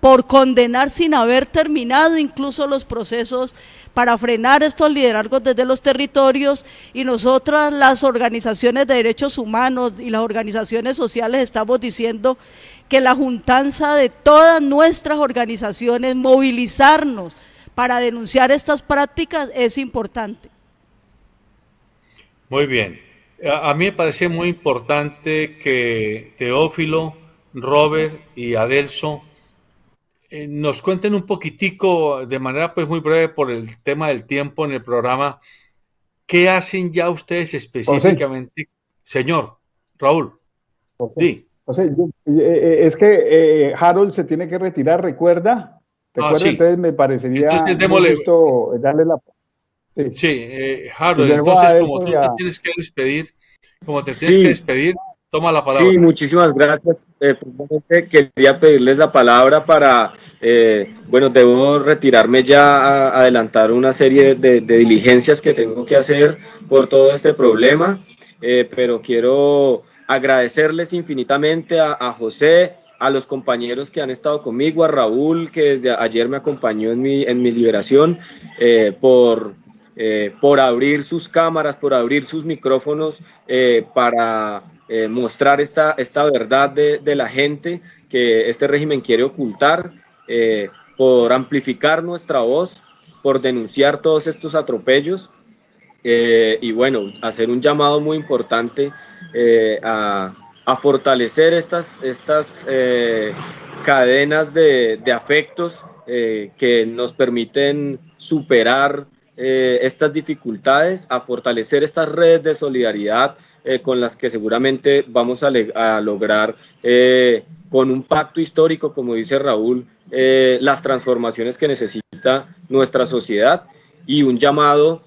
por condenar sin haber terminado incluso los procesos para frenar estos liderazgos desde los territorios, y nosotras las organizaciones de derechos humanos y las organizaciones sociales estamos diciendo que la juntanza de todas nuestras organizaciones, movilizarnos para denunciar estas prácticas es importante. Muy bien. A mí me parece muy importante que Teófilo, Robert y Adelso nos cuenten un poquitico, de manera pues muy breve por el tema del tiempo en el programa, ¿qué hacen ya ustedes específicamente? José. Señor, Raúl. José, sí. José, es que Harold se tiene que retirar, ¿recuerda? Sí. Entonces me parecería justo darle la... Sí, Harold, entonces como tú te tienes que despedir, toma la palabra. Sí, muchísimas gracias. Quería pedirles la palabra para, debo retirarme ya adelantar una serie de diligencias que tengo que hacer por todo este problema. pero quiero agradecerles infinitamente a José, a los compañeros que han estado conmigo, a Raúl, que desde ayer me acompañó en mi liberación, por abrir sus cámaras, por abrir sus micrófonos para mostrar esta verdad de la gente que este régimen quiere ocultar, por amplificar nuestra voz, por denunciar todos estos atropellos y bueno, hacer un llamado muy importante a fortalecer estas cadenas de afectos que nos permiten superar estas dificultades, a fortalecer estas redes de solidaridad con las que seguramente vamos a lograr con un pacto histórico, como dice Raúl, las transformaciones que necesita nuestra sociedad, y un llamado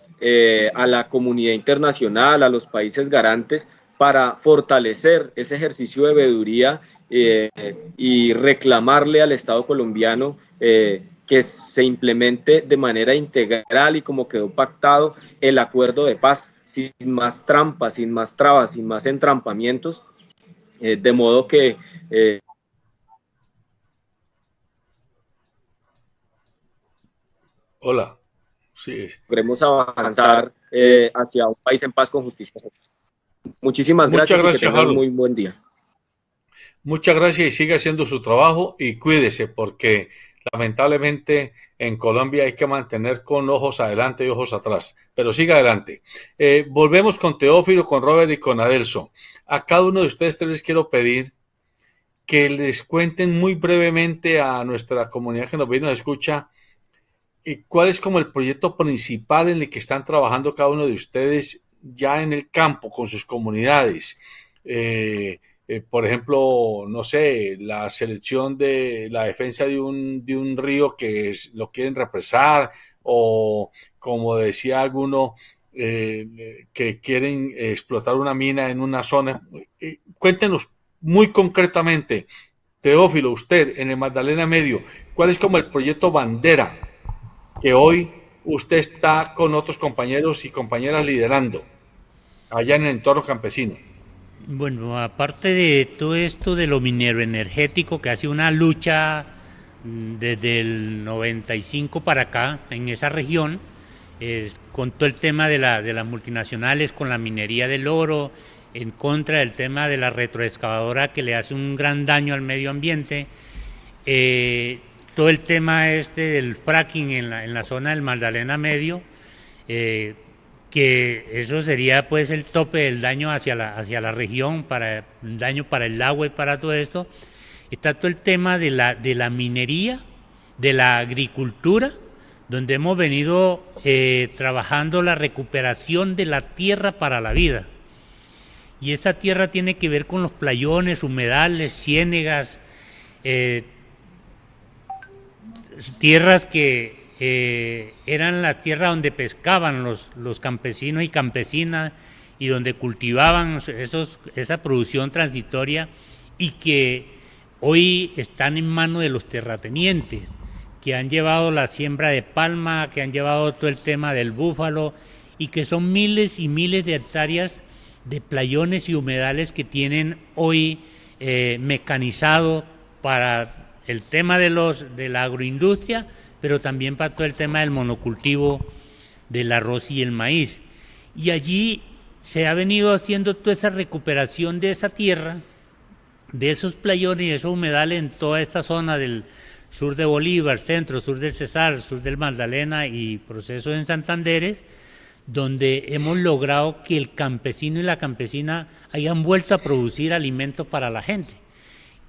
a la comunidad internacional, a los países garantes, para fortalecer ese ejercicio de veeduría y reclamarle al Estado colombiano que se implemente de manera integral y como quedó pactado el acuerdo de paz, sin más trampas, sin más trabas, sin más entrampamientos, de modo que Hola. Sí. logremos avanzar hacia un país en paz con justicia social. Muchísimas gracias y que tengan un muy buen día. Muchas gracias y siga haciendo su trabajo y cuídese, porque lamentablemente en Colombia hay que mantener con ojos adelante y ojos atrás, pero siga adelante. Volvemos con Teófilo, con Robert y con Adelso. A cada uno de ustedes les quiero pedir que les cuenten muy brevemente a nuestra comunidad que nos ve y nos escucha cuál es como el proyecto principal en el que están trabajando cada uno de ustedes ya en el campo con sus comunidades. Por ejemplo, no sé, la selección de la defensa de un río que lo quieren represar, o como decía alguno, que quieren explotar una mina en una zona. Cuéntenos muy concretamente, Teófilo, usted en el Magdalena Medio, ¿cuál es como el proyecto bandera que hoy usted está con otros compañeros y compañeras liderando allá en el entorno campesino? Bueno, aparte de todo esto de lo minero energético, que ha sido una lucha desde el 95 para acá en esa región, con todo el tema de las multinacionales, con la minería del oro, en contra del tema de la retroexcavadora que le hace un gran daño al medio ambiente, todo el tema del fracking en la zona del Magdalena Medio, que eso sería pues el tope del daño hacia la región, para el daño para el agua y para todo esto. Está todo el tema de la minería, de la agricultura, donde hemos venido trabajando la recuperación de la tierra para la vida. Y esa tierra tiene que ver con los playones, humedales, ciénegas, tierras que eran las tierras donde pescaban los campesinos y campesinas y donde cultivaban esa producción transitoria, y que hoy están en manos de los terratenientes, que han llevado la siembra de palma, que han llevado todo el tema del búfalo, y que son miles y miles de hectáreas de playones y humedales que tienen hoy mecanizado para el tema de la agroindustria, pero también para todo el tema del monocultivo del arroz y el maíz. Y allí se ha venido haciendo toda esa recuperación de esa tierra, de esos playones y esos humedales en toda esta zona del sur de Bolívar, centro, sur del Cesar, sur del Magdalena y procesos en Santanderes, donde hemos logrado que el campesino y la campesina hayan vuelto a producir alimentos para la gente.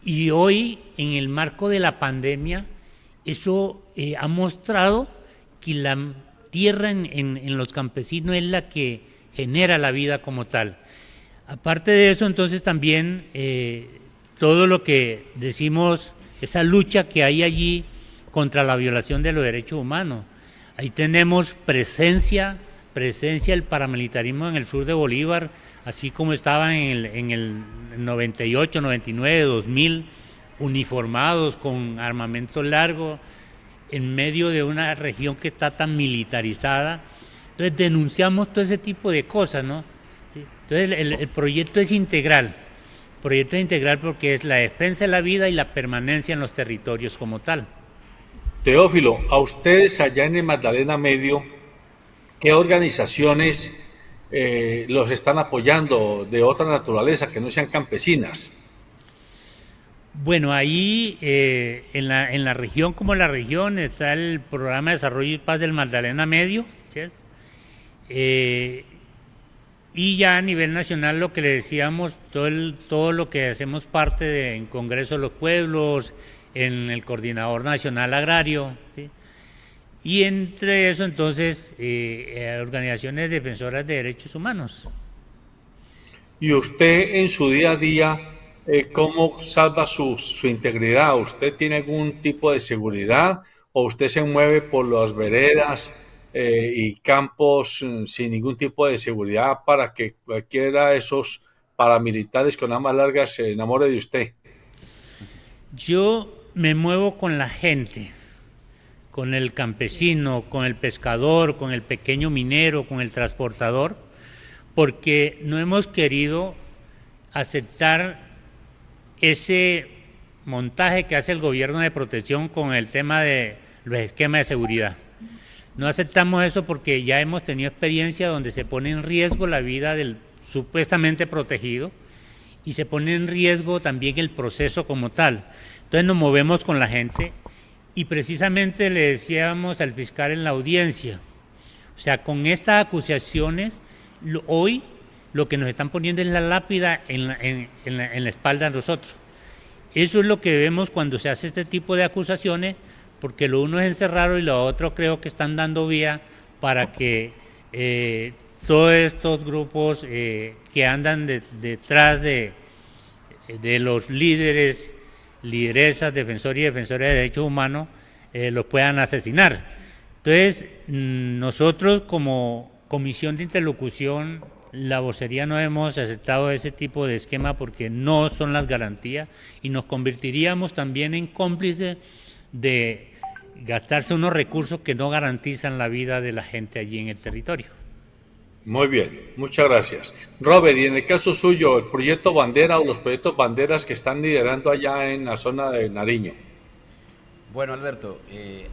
Y hoy, en el marco de la pandemia, eso ha mostrado que la tierra en los campesinos es la que genera la vida como tal. Aparte de eso, entonces también todo lo que decimos, esa lucha que hay allí contra la violación de los derechos humanos. Ahí tenemos presencia del paramilitarismo en el sur de Bolívar, así como estaba en el 98, 99, 2000, uniformados con armamento largo, en medio de una región que está tan militarizada. Entonces denunciamos todo ese tipo de cosas, ¿no? ¿Sí? Entonces el proyecto es integral. Proyecto integral porque es la defensa de la vida y la permanencia en los territorios como tal. Teófilo, a ustedes allá en el Magdalena Medio, ¿qué organizaciones los están apoyando de otra naturaleza que no sean campesinas? Bueno, ahí en la región como la región está el Programa de Desarrollo y Paz del Magdalena Medio, ¿sí? Y ya a nivel nacional lo que le decíamos, todo lo que hacemos parte en Congreso de los Pueblos, en el Coordinador Nacional Agrario, ¿sí? Y entre eso entonces organizaciones defensoras de derechos humanos. Y usted en su día a día, ¿cómo salva su integridad? ¿Usted tiene algún tipo de seguridad o usted se mueve por las veredas y campos sin ningún tipo de seguridad para que cualquiera de esos paramilitares con armas largas se enamore de usted? Yo me muevo con la gente, con el campesino, con el pescador, con el pequeño minero, con el transportador, porque no hemos querido aceptar ese montaje que hace el gobierno de protección con el tema de los esquemas de seguridad. No aceptamos eso porque ya hemos tenido experiencia donde se pone en riesgo la vida del supuestamente protegido y se pone en riesgo también el proceso como tal. Entonces nos movemos con la gente y precisamente le decíamos al fiscal en la audiencia, o sea, con estas acusaciones, hoy lo que nos están poniendo es la lápida en la espalda de nosotros. Eso es lo que vemos cuando se hace este tipo de acusaciones, porque lo uno es encerrarlo y lo otro creo que están dando vía para que todos estos grupos que andan detrás de los líderes, lideresas, defensores y defensoras de derechos humanos, los puedan asesinar. Entonces, nosotros como Comisión de Interlocución, la vocería no hemos aceptado ese tipo de esquema porque no son las garantías y nos convertiríamos también en cómplices de gastarse unos recursos que no garantizan la vida de la gente allí en el territorio. Muy bien, muchas gracias. Robert, y en el caso suyo, el proyecto Bandera o los proyectos Banderas que están liderando allá en la zona de Nariño. Bueno, Alberto,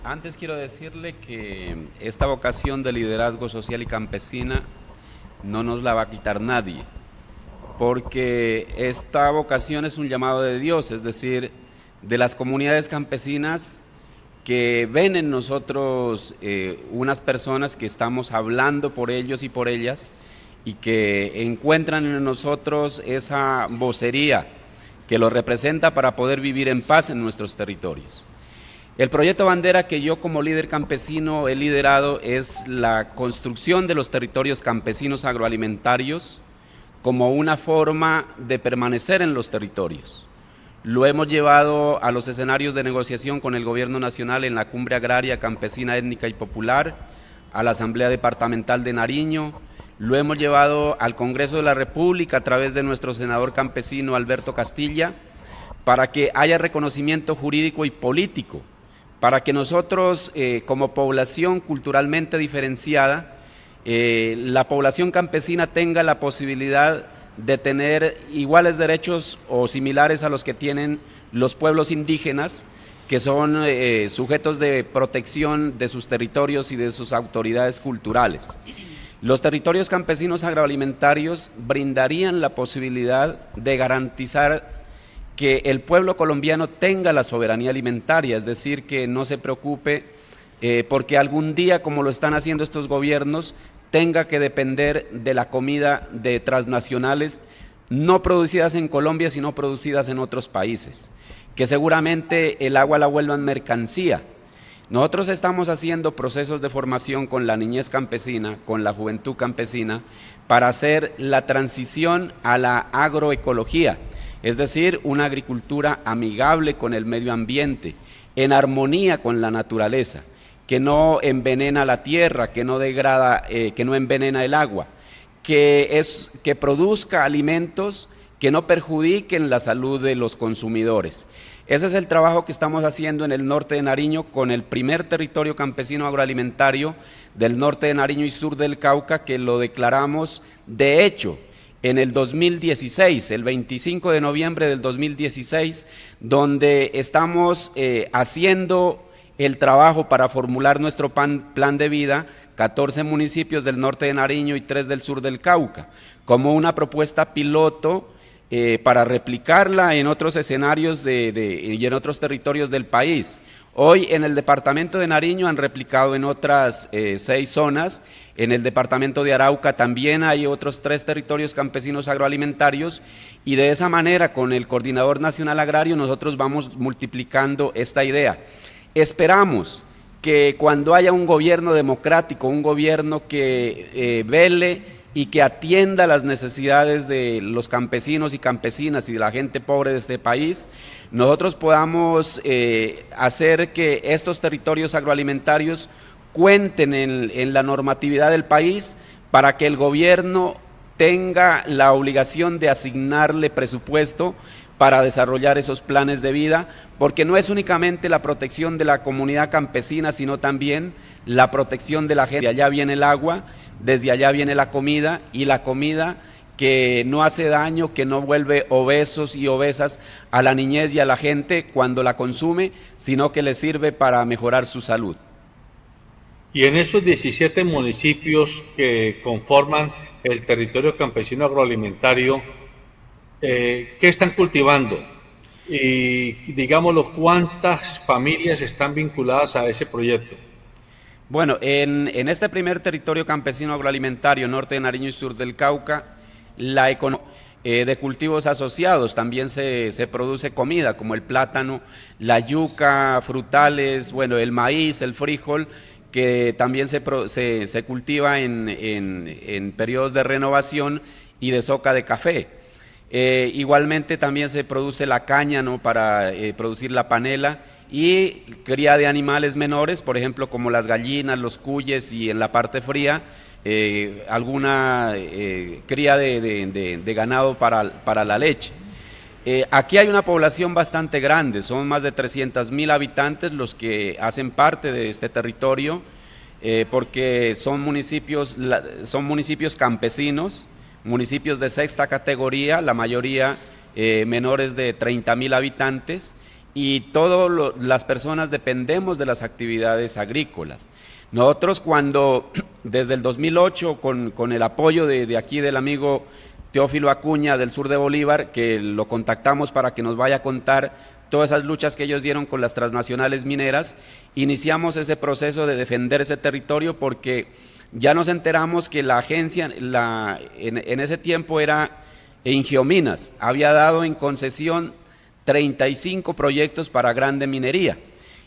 antes quiero decirle que esta vocación de liderazgo social y campesina no nos la va a quitar nadie, porque esta vocación es un llamado de Dios, es decir, de las comunidades campesinas que ven en nosotros unas personas que estamos hablando por ellos y por ellas y que encuentran en nosotros esa vocería que los representa para poder vivir en paz en nuestros territorios. El proyecto Bandera que yo como líder campesino he liderado es la construcción de los territorios campesinos agroalimentarios como una forma de permanecer en los territorios. Lo hemos llevado a los escenarios de negociación con el Gobierno Nacional en la Cumbre Agraria, Campesina, Étnica y Popular, a la Asamblea Departamental de Nariño, lo hemos llevado al Congreso de la República a través de nuestro senador campesino Alberto Castilla, para que haya reconocimiento jurídico y político, para que nosotros como población culturalmente diferenciada, la población campesina tenga la posibilidad de tener iguales derechos o similares a los que tienen los pueblos indígenas, que son sujetos de protección de sus territorios y de sus autoridades culturales. Los territorios campesinos agroalimentarios brindarían la posibilidad de garantizar que el pueblo colombiano tenga la soberanía alimentaria, es decir, que no se preocupe porque algún día, como lo están haciendo estos gobiernos, tenga que depender de la comida de transnacionales no producidas en Colombia, sino producidas en otros países, que seguramente el agua la vuelvan mercancía. Nosotros estamos haciendo procesos de formación con la niñez campesina, con la juventud campesina, para hacer la transición a la agroecología, es decir, una agricultura amigable con el medio ambiente, en armonía con la naturaleza, que no envenena la tierra, que no degrada, que no envenena el agua, que produzca alimentos que no perjudiquen la salud de los consumidores. Ese es el trabajo que estamos haciendo en el norte de Nariño con el primer territorio campesino agroalimentario del norte de Nariño y sur del Cauca, que lo declaramos de hecho en el 2016, el 25 de noviembre del 2016, donde estamos haciendo el trabajo para formular nuestro plan de vida, 14 municipios del norte de Nariño y 3 del sur del Cauca, como una propuesta piloto para replicarla en otros escenarios y en otros territorios del país. Hoy en el departamento de Nariño han replicado en otras 6 zonas, en el departamento de Arauca también hay otros 3 territorios campesinos agroalimentarios, y de esa manera con el Coordinador Nacional Agrario nosotros vamos multiplicando esta idea. Esperamos que cuando haya un gobierno democrático, un gobierno que vele y que atienda las necesidades de los campesinos y campesinas y de la gente pobre de este país, nosotros podamos hacer que estos territorios agroalimentarios cuenten en la normatividad del país para que el gobierno tenga la obligación de asignarle presupuesto para desarrollar esos planes de vida, porque no es únicamente la protección de la comunidad campesina, sino también la protección de la gente. Desde allá viene el agua, desde allá viene la comida, y la comida que no hace daño, que no vuelve obesos y obesas a la niñez y a la gente cuando la consume, sino que le sirve para mejorar su salud. Y en esos 17 municipios que conforman el territorio campesino agroalimentario, ¿qué están cultivando? Y digámoslo, ¿cuántas familias están vinculadas a ese proyecto? Bueno, en este primer territorio campesino agroalimentario, norte de Nariño y sur del Cauca, la economía de cultivos asociados, también se produce comida como el plátano, la yuca, frutales, bueno, el maíz, el frijol, que también se cultiva en periodos de renovación y de soca de café. Igualmente también se produce la cáña, ¿no?, para producir la panela, y cría de animales menores, por ejemplo como las gallinas, los cuyes, y en la parte fría alguna cría de ganado para la leche. Aquí hay una población bastante grande, son más de 300.000 habitantes los que hacen parte de este territorio, porque son municipios campesinos, municipios de 6ª categoría, la mayoría menores de 30.000 habitantes, y todas las personas dependemos de las actividades agrícolas. Nosotros desde el 2008, con el apoyo de aquí del amigo Teófilo Acuña del sur de Bolívar, que lo contactamos para que nos vaya a contar todas esas luchas que ellos dieron con las transnacionales mineras, iniciamos ese proceso de defender ese territorio, porque ya nos enteramos que la agencia en ese tiempo era Ingiominas, había dado en concesión 35 proyectos para grande minería,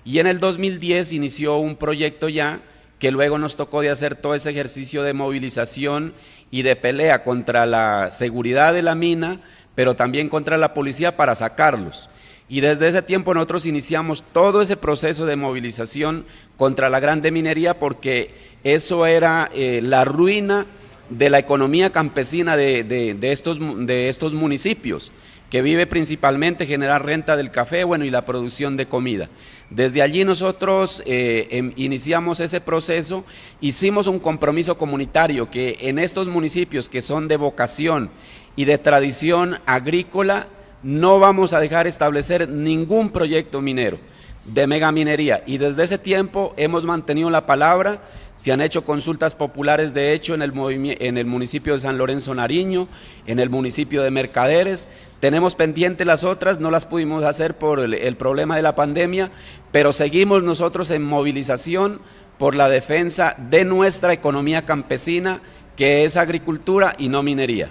y en el 2010 inició un proyecto ya que luego nos tocó de hacer todo ese ejercicio de movilización y de pelea contra la seguridad de la mina, pero también contra la policía para sacarlos. Y desde ese tiempo nosotros iniciamos todo ese proceso de movilización contra la grande minería, porque eso era la ruina de la economía campesina de estos municipios, que vive principalmente generar renta del café, bueno, y la producción de comida. Desde allí nosotros iniciamos ese proceso, hicimos un compromiso comunitario que en estos municipios que son de vocación y de tradición agrícola, no vamos a dejar establecer ningún proyecto minero de megaminería, y desde ese tiempo hemos mantenido la palabra. Se han hecho consultas populares, de hecho, en el municipio de San Lorenzo Nariño, en el municipio de Mercaderes. Tenemos pendientes las otras, no las pudimos hacer por el problema de la pandemia, pero seguimos nosotros en movilización por la defensa de nuestra economía campesina, que es agricultura y no minería.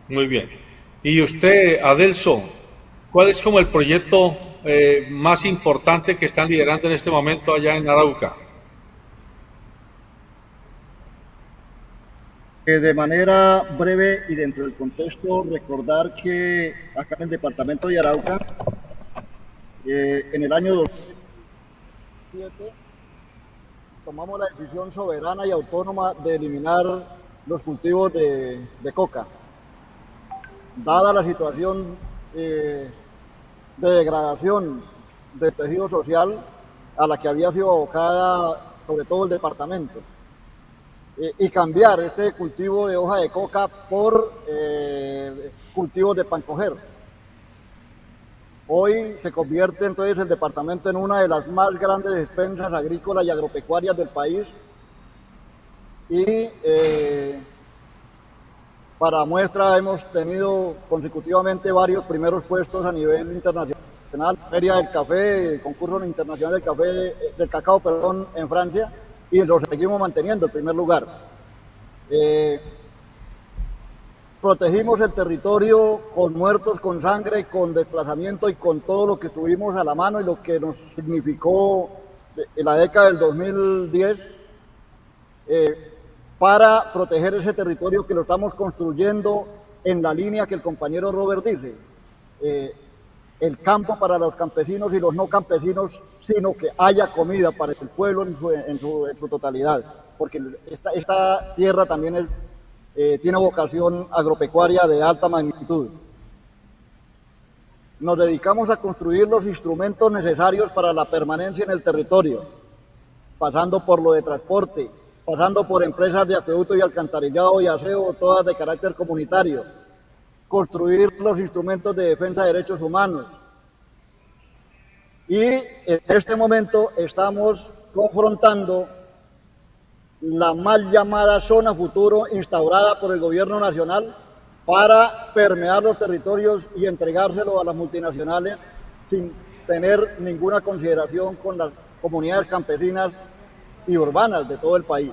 Muy bien. Y usted, Adelson, ¿cuál es como el proyecto más importante que están liderando en este momento allá en Arauca? De manera breve y dentro del contexto, recordar que acá en el departamento de Arauca, en el año 2007, tomamos la decisión soberana y autónoma de eliminar los cultivos de coca. Dada la situación de degradación del tejido social a la que había sido abocada sobre todo el departamento. y cambiar este cultivo de hoja de coca por cultivos de pancoger. Hoy se convierte entonces el departamento en una de las más grandes despensas agrícolas y agropecuarias del país y para muestra hemos tenido consecutivamente varios primeros puestos a nivel internacional, Feria del Café, el concurso internacional del café, del cacao, perdón, en Francia, y lo seguimos manteniendo en primer lugar. Protegimos el territorio con muertos, con sangre, con desplazamiento y con todo lo que tuvimos a la mano y lo que nos significó en la década del 2010 para proteger ese territorio que lo estamos construyendo en la línea que el compañero Robert dice. El campo para los campesinos y los no campesinos, sino que haya comida para el pueblo en su totalidad, porque esta tierra también tiene vocación agropecuaria de alta magnitud. Nos dedicamos a construir los instrumentos necesarios para la permanencia en el territorio, pasando por lo de transporte, pasando por empresas de acueducto y alcantarillado y aseo, todas de carácter comunitario, construir los instrumentos de defensa de derechos humanos. Y en este momento estamos confrontando la mal llamada zona futuro instaurada por el gobierno nacional para permear los territorios y entregárselo a las multinacionales sin tener ninguna consideración con las comunidades campesinas y urbanas de todo el país.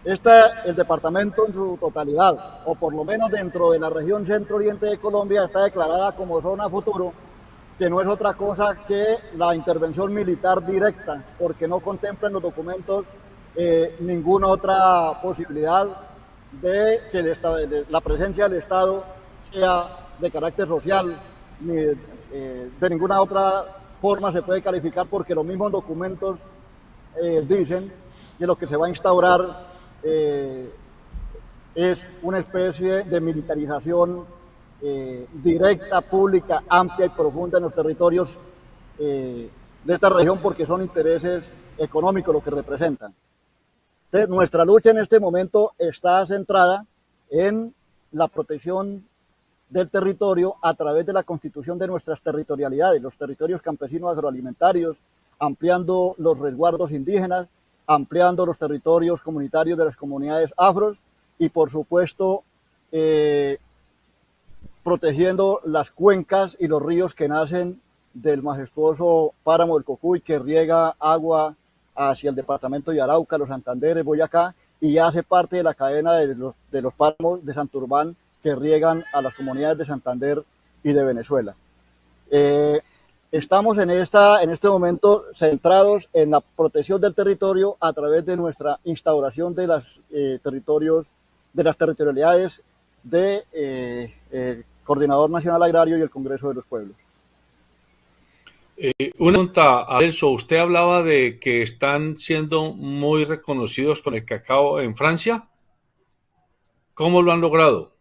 El departamento en su totalidad, o por lo menos dentro de la región centro-oriente de Colombia, está declarada como zona futuro, que no es otra cosa que la intervención militar directa, porque no contempla en los documentos ninguna otra posibilidad de que la presencia del Estado sea de carácter social, ni de ninguna otra forma se puede calificar, porque los mismos documentos dicen que lo que se va a instaurar es una especie de militarización directa, pública, amplia y profunda en los territorios de esta región, porque son intereses económicos lo que representan. Entonces, nuestra lucha en este momento está centrada en la protección del territorio a través de la constitución de nuestras territorialidades, los territorios campesinos agroalimentarios, ampliando los resguardos indígenas, ampliando los territorios comunitarios de las comunidades afros y, por supuesto, protegiendo las cuencas y los ríos que nacen del majestuoso páramo del Cocuy, que riega agua hacia el departamento de Arauca, los Santanderes, Boyacá, y ya hace parte de la cadena de los páramos de Santurbán que riegan a las comunidades de Santander y de Venezuela. Estamos en este momento centrados en la protección del territorio a través de nuestra instauración de las territorialidades de Coordinador Nacional Agrario y el Congreso de los Pueblos. Una pregunta, Adelso, usted hablaba de que están siendo muy reconocidos con el cacao en Francia. ¿Cómo lo han logrado?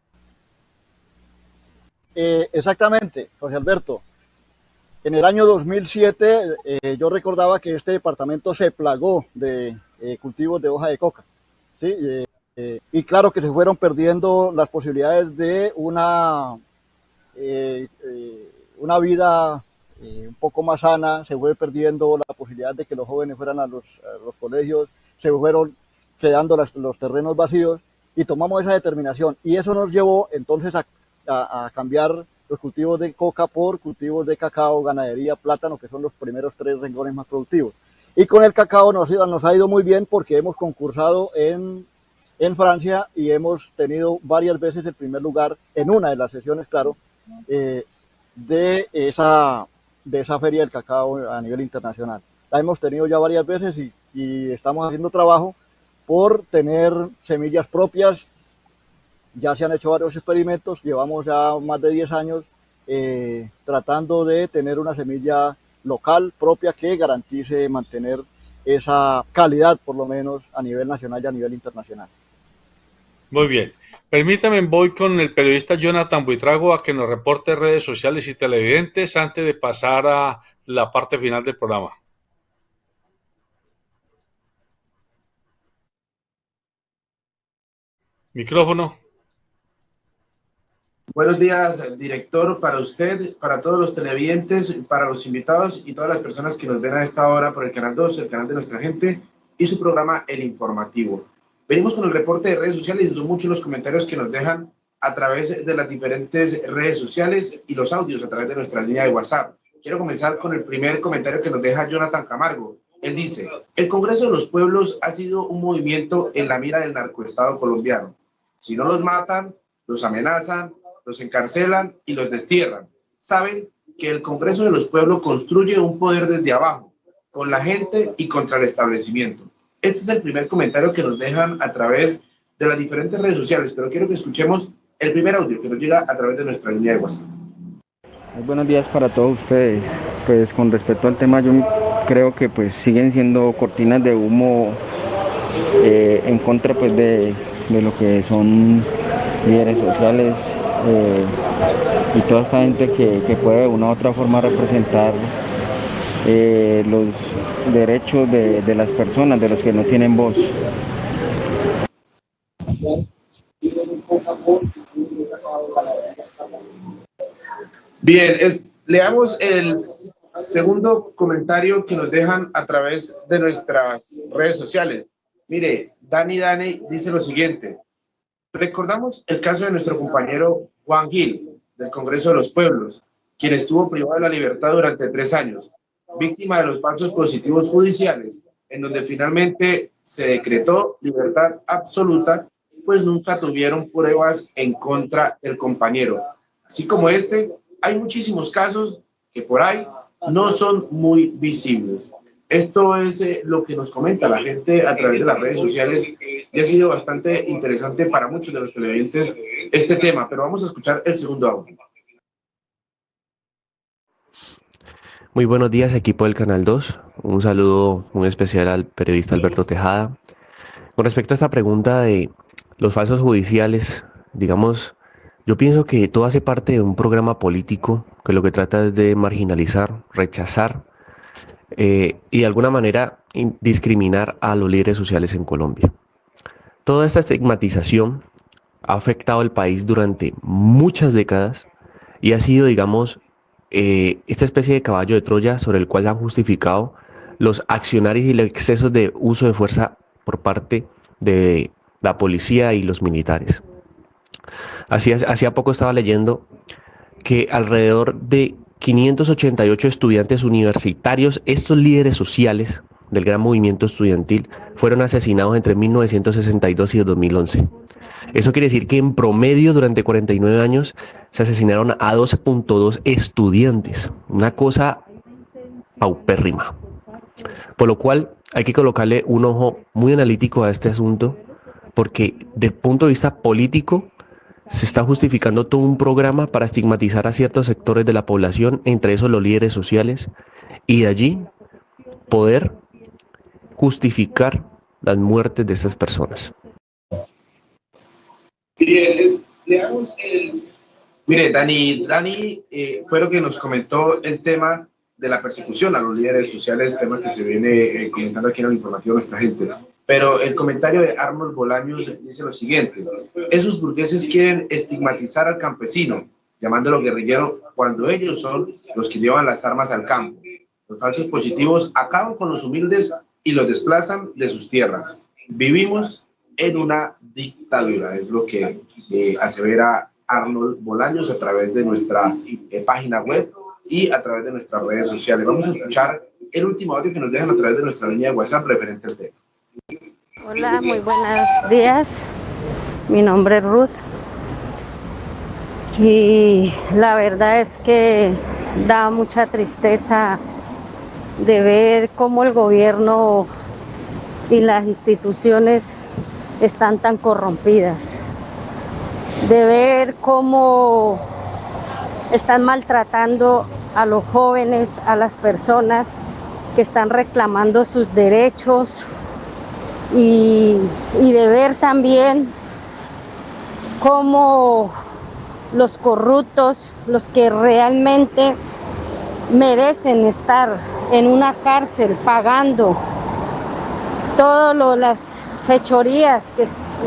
Exactamente, José Alberto. En el año 2007 yo recordaba que este departamento se plagó de cultivos de hoja de coca, ¿sí? Y claro que se fueron perdiendo las posibilidades de una vida un poco más sana, se fue perdiendo la posibilidad de que los jóvenes fueran a los colegios, se fueron quedando los terrenos vacíos y tomamos esa determinación. Y eso nos llevó entonces a cambiar los cultivos de coca por cultivos de cacao, ganadería, plátano, que son los primeros 3 renglones más productivos. Y con el cacao nos ha ido muy bien porque hemos concursado en Francia y hemos tenido varias veces el primer lugar en una de las sesiones, claro, de esa feria del cacao a nivel internacional. La hemos tenido ya varias veces y estamos haciendo trabajo por tener semillas propias. Ya se han hecho varios experimentos, llevamos ya más de 10 años tratando de tener una semilla local propia que garantice mantener esa calidad, por lo menos a nivel nacional y a nivel internacional. Muy bien. Permítame, voy con el periodista Jonathan Buitrago a que nos reporte redes sociales y televidentes antes de pasar a la parte final del programa. Micrófono. Buenos días, director, para usted, para todos los televidentes, para los invitados y todas las personas que nos ven a esta hora por el Canal 2, el canal de nuestra gente, y su programa El Informativo. Venimos con el reporte de redes sociales y son muchos los comentarios que nos dejan a través de las diferentes redes sociales y los audios a través de nuestra línea de WhatsApp. Quiero comenzar con el primer comentario que nos deja Jonathan Camargo. Él dice: el Congreso de los Pueblos ha sido un movimiento en la mira del narcoestado colombiano. Si no los matan, los amenazan, los encarcelan y los destierran. Saben que el Congreso de los Pueblos construye un poder desde abajo, con la gente y contra el establecimiento. Este es el primer comentario que nos dejan a través de las diferentes redes sociales, pero quiero que escuchemos el primer audio que nos llega a través de nuestra línea de WhatsApp. Muy buenos días para todos ustedes. Pues con respecto al tema, yo creo que pues siguen siendo cortinas de humo en contra pues de lo que son líderes sociales, y toda esta gente que puede de una u otra forma representar los derechos de las personas, de los que no tienen voz. Bien, leamos el segundo comentario que nos dejan a través de nuestras redes sociales. Mire, Dani dice lo siguiente: recordamos el caso de nuestro compañero Juan Gil, del Congreso de los Pueblos, quien estuvo privado de la libertad durante 3 años, víctima de los falsos positivos judiciales, en donde finalmente se decretó libertad absoluta, pues nunca tuvieron pruebas en contra del compañero. Así como este, hay muchísimos casos que por ahí no son muy visibles. Esto es lo que nos comenta la gente a través de las redes sociales y ha sido bastante interesante para muchos de los televidentes este tema, pero vamos a escuchar el segundo audio. Muy buenos días, equipo del Canal 2. Un saludo muy especial al periodista Alberto Tejada. Con respecto a esta pregunta de los falsos judiciales, digamos, yo pienso que todo hace parte de un programa político que lo que trata es de marginalizar, rechazar y de alguna manera discriminar a los líderes sociales en Colombia. Toda esta estigmatización ha afectado al país durante muchas décadas y ha sido, digamos, esta especie de caballo de Troya sobre el cual se han justificado los accionarios y los excesos de uso de fuerza por parte de la policía y los militares. Hacía poco estaba leyendo que alrededor de 588 estudiantes universitarios, estos líderes sociales del gran movimiento estudiantil, fueron asesinados entre 1962 y 2011. Eso quiere decir que en promedio durante 49 años se asesinaron a 12.2 estudiantes, una cosa paupérrima. Por lo cual hay que colocarle un ojo muy analítico a este asunto, porque desde el punto de vista político se está justificando todo un programa para estigmatizar a ciertos sectores de la población, entre esos los líderes sociales, y de allí poder justificar las muertes de estas personas. Mire, Dani fue lo que nos comentó el tema de la persecución a los líderes sociales, tema que se viene comentando aquí en el informativo de nuestra gente. Pero el comentario de Arnold Bolaños dice lo siguiente: esos burgueses quieren estigmatizar al campesino, llamándolo guerrillero, cuando ellos son los que llevan las armas al campo. Los falsos positivos acaban con los humildes y los desplazan de sus tierras. Vivimos en una dictadura, es lo que asevera Arnold Bolaños a través de nuestra página web y a través de nuestras redes sociales. Vamos a escuchar el último audio que nos dejan a través de nuestra línea de WhatsApp referente al tema. Hola, muy buenos días. Mi nombre es Ruth. Y la verdad es que da mucha tristeza de ver cómo el gobierno y las instituciones están tan corrompidas, de ver cómo están maltratando a los jóvenes, a las personas que están reclamando sus derechos y de ver también cómo los corruptos, los que realmente merecen estar en una cárcel pagando todas las fechorías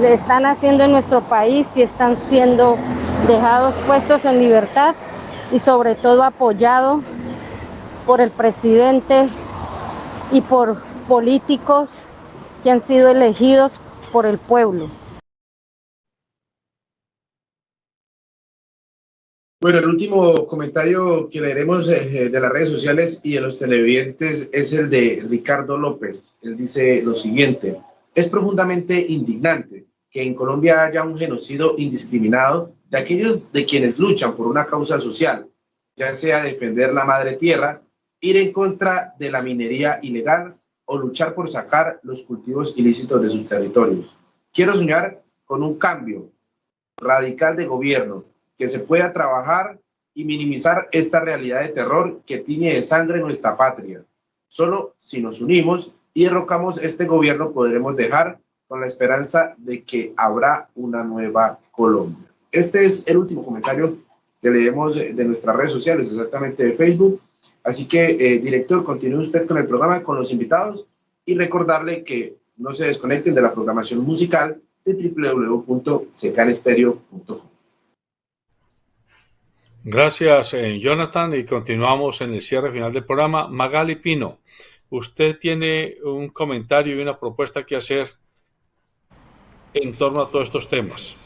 le están haciendo en nuestro país y están siendo dejados puestos en libertad y sobre todo apoyado por el presidente y por políticos que han sido elegidos por el pueblo. Bueno, el último comentario que leeremos de las redes sociales y de los televidentes es el de Ricardo López. Él dice lo siguiente: es profundamente indignante que en Colombia haya un genocidio indiscriminado de aquellos de quienes luchan por una causa social, ya sea defender la madre tierra, ir en contra de la minería ilegal o luchar por sacar los cultivos ilícitos de sus territorios. Quiero soñar con un cambio radical de gobierno que se pueda trabajar y minimizar esta realidad de terror que tiñe de sangre nuestra patria. Solo si nos unimos y derrocamos este gobierno podremos dejar con la esperanza de que habrá una nueva Colombia. Este es el último comentario que leemos de nuestras redes sociales, exactamente de Facebook. Así que, director, continúe usted con el programa, con los invitados, y recordarle que no se desconecten de la programación musical de www.secanestereo.com. Gracias, Jonathan, y continuamos en el cierre final del programa. Magali Pino, usted tiene un comentario y una propuesta que hacer en torno a todos estos temas.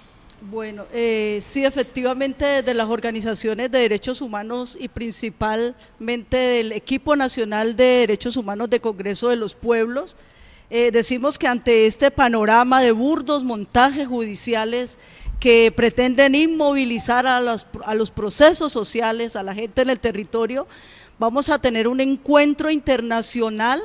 Bueno, sí, efectivamente, desde las organizaciones de derechos humanos y principalmente del Equipo Nacional de Derechos Humanos de Congreso de los Pueblos, decimos que ante este panorama de burdos montajes judiciales que pretenden inmovilizar a los procesos sociales, a la gente en el territorio, vamos a tener un encuentro internacional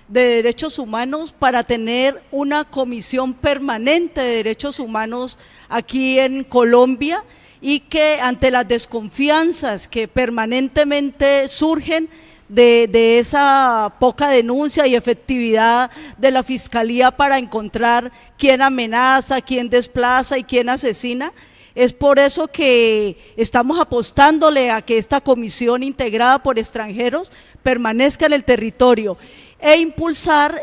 de derechos humanos para tener una comisión permanente de derechos humanos aquí en Colombia, y que ante las desconfianzas que permanentemente surgen de esa poca denuncia y efectividad de la Fiscalía para encontrar quién amenaza, quién desplaza y quién asesina, es por eso que estamos apostándole a que esta comisión integrada por extranjeros permanezca en el territorio e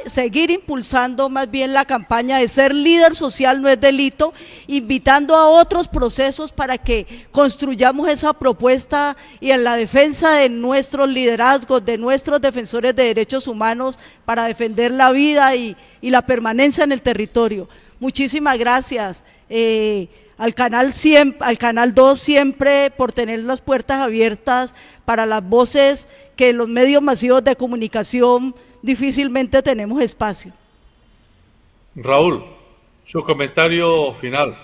seguir impulsando más bien la campaña de ser líder social no es delito, invitando a otros procesos para que construyamos esa propuesta y en la defensa de nuestros liderazgos, de nuestros defensores de derechos humanos para defender la vida y la permanencia en el territorio. Muchísimas gracias. Al Canal 2 siempre por tener las puertas abiertas para las voces que en los medios masivos de comunicación difícilmente tenemos espacio. Raúl, su comentario final.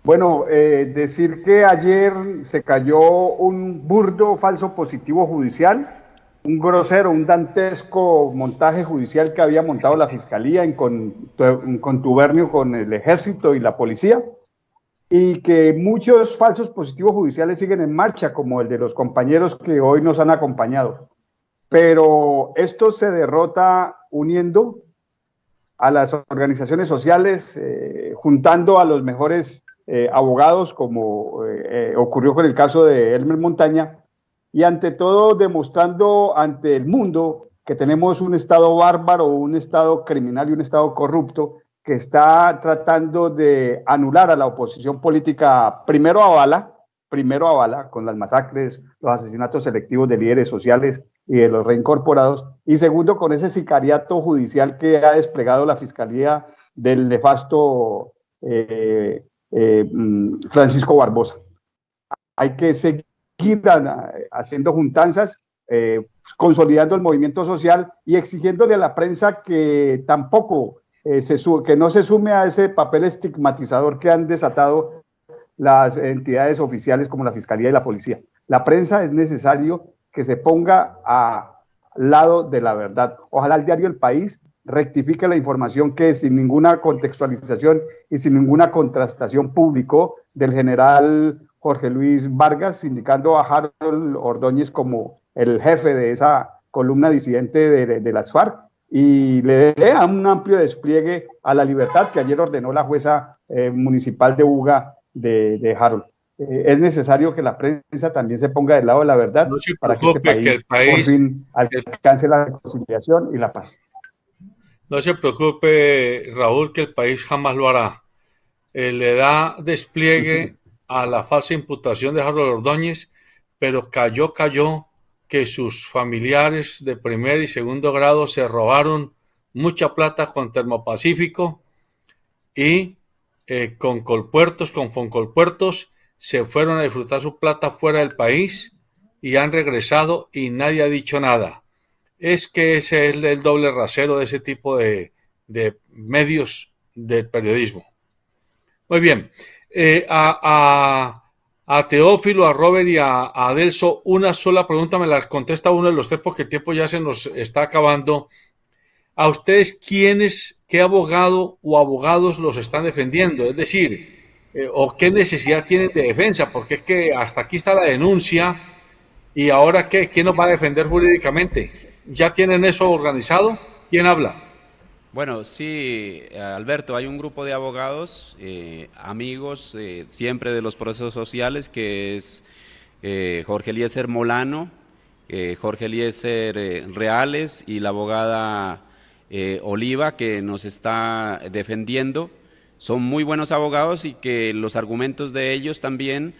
Bueno, decir que ayer se cayó un burdo falso positivo judicial, un grosero, un dantesco montaje judicial que había montado la Fiscalía en contubernio con el Ejército y la Policía, y que muchos falsos positivos judiciales siguen en marcha, como el de los compañeros que hoy nos han acompañado. Pero esto se derrota uniendo a las organizaciones sociales, juntando a los mejores abogados, como ocurrió con el caso de Elmer Montaña, y ante todo demostrando ante el mundo que tenemos un Estado bárbaro, un Estado criminal y un Estado corrupto que está tratando de anular a la oposición política, primero a bala, con las masacres, los asesinatos selectivos de líderes sociales y de los reincorporados, y segundo, con ese sicariato judicial que ha desplegado la Fiscalía del nefasto Francisco Barbosa. Hay que seguir haciendo juntanzas, consolidando el movimiento social y exigiéndole a la prensa que tampoco que no se sume a ese papel estigmatizador que han desatado las entidades oficiales como la Fiscalía y la Policía. La prensa es necesario que se ponga al lado de la verdad. Ojalá el diario El País rectifique la información que sin ninguna contextualización y sin ninguna contrastación publicó del general Jorge Luis Vargas, indicando a Harold Ordóñez como el jefe de esa columna disidente de las FARC, y le dé un amplio despliegue a la libertad que ayer ordenó la jueza municipal de Buga de Harold. Es necesario que la prensa también se ponga del lado de la verdad, no para que este país, por fin alcance la reconciliación y la paz. No se preocupe, Raúl, que el país jamás lo hará. Le da despliegue a la falsa imputación de Harold Ordóñez, pero cayó que sus familiares de primer y segundo grado se robaron mucha plata con Termopacífico y con Colpuertos, con Foncolpuertos, se fueron a disfrutar su plata fuera del país y han regresado y nadie ha dicho nada. Es que ese es el doble rasero de ese tipo de medios del periodismo. Muy bien. A Teófilo, a Robert y a Adelso, una sola pregunta me la contesta uno de los tres porque el tiempo ya se nos está acabando. ¿A ustedes qué abogado o abogados los están defendiendo? Es decir, ¿o qué necesidad tienen de defensa? Porque es que hasta aquí está la denuncia y ahora ¿quién nos va a defender jurídicamente? ¿Ya tienen eso organizado? ¿Quién habla? Bueno, sí, Alberto, hay un grupo de abogados, amigos siempre de los procesos sociales, que es Jorge Eliezer Molano, Jorge Eliezer Reales y la abogada Oliva, que nos está defendiendo. Son muy buenos abogados y que los argumentos de ellos también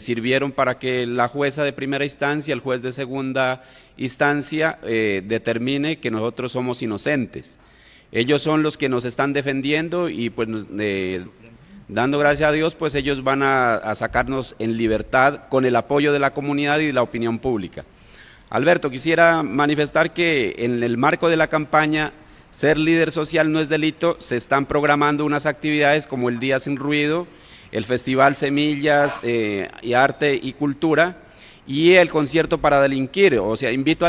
sirvieron para que la jueza de primera instancia, el juez de segunda instancia, determine que nosotros somos inocentes. Ellos son los que nos están defendiendo y pues dando gracias a Dios, pues ellos van a sacarnos en libertad con el apoyo de la comunidad y de la opinión pública. Alberto, quisiera manifestar que en el marco de la campaña Ser Líder Social No es Delito, se están programando unas actividades como el Día Sin Ruido, el Festival Semillas y Arte y Cultura y el concierto para delinquir. O sea, invito a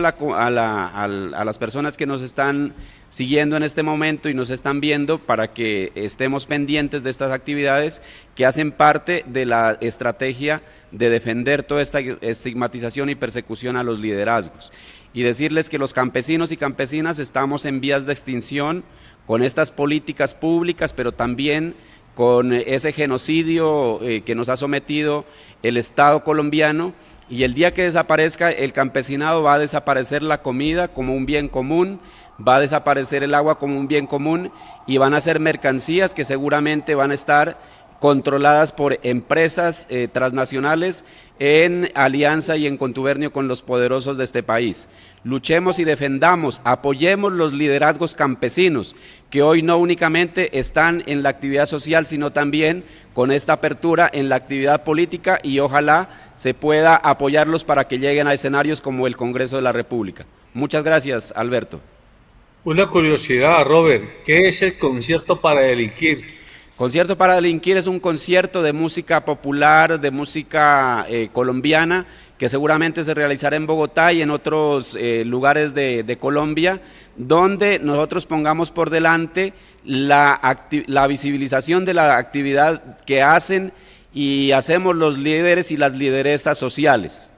las personas que nos están siguiendo en este momento y nos están viendo para que estemos pendientes de estas actividades que hacen parte de la estrategia de defender toda esta estigmatización y persecución a los liderazgos. Y decirles que los campesinos y campesinas estamos en vías de extinción con estas políticas públicas, pero también con ese genocidio que nos ha sometido el Estado colombiano, y el día que desaparezca el campesinado va a desaparecer la comida como un bien común, va a desaparecer el agua como un bien común y van a ser mercancías que seguramente van a estar controladas por empresas transnacionales en alianza y en contubernio con los poderosos de este país. Luchemos y defendamos, apoyemos los liderazgos campesinos, que hoy no únicamente están en la actividad social, sino también con esta apertura en la actividad política, y ojalá se pueda apoyarlos para que lleguen a escenarios como el Congreso de la República. Muchas gracias, Alberto. Una curiosidad, Robert, ¿qué es el concierto para delinquir? Concierto para delinquir es un concierto de música popular, de música colombiana, que seguramente se realizará en Bogotá y en otros lugares de Colombia, donde nosotros pongamos por delante la visibilización de la actividad que hacen y hacemos los líderes y las lideresas sociales.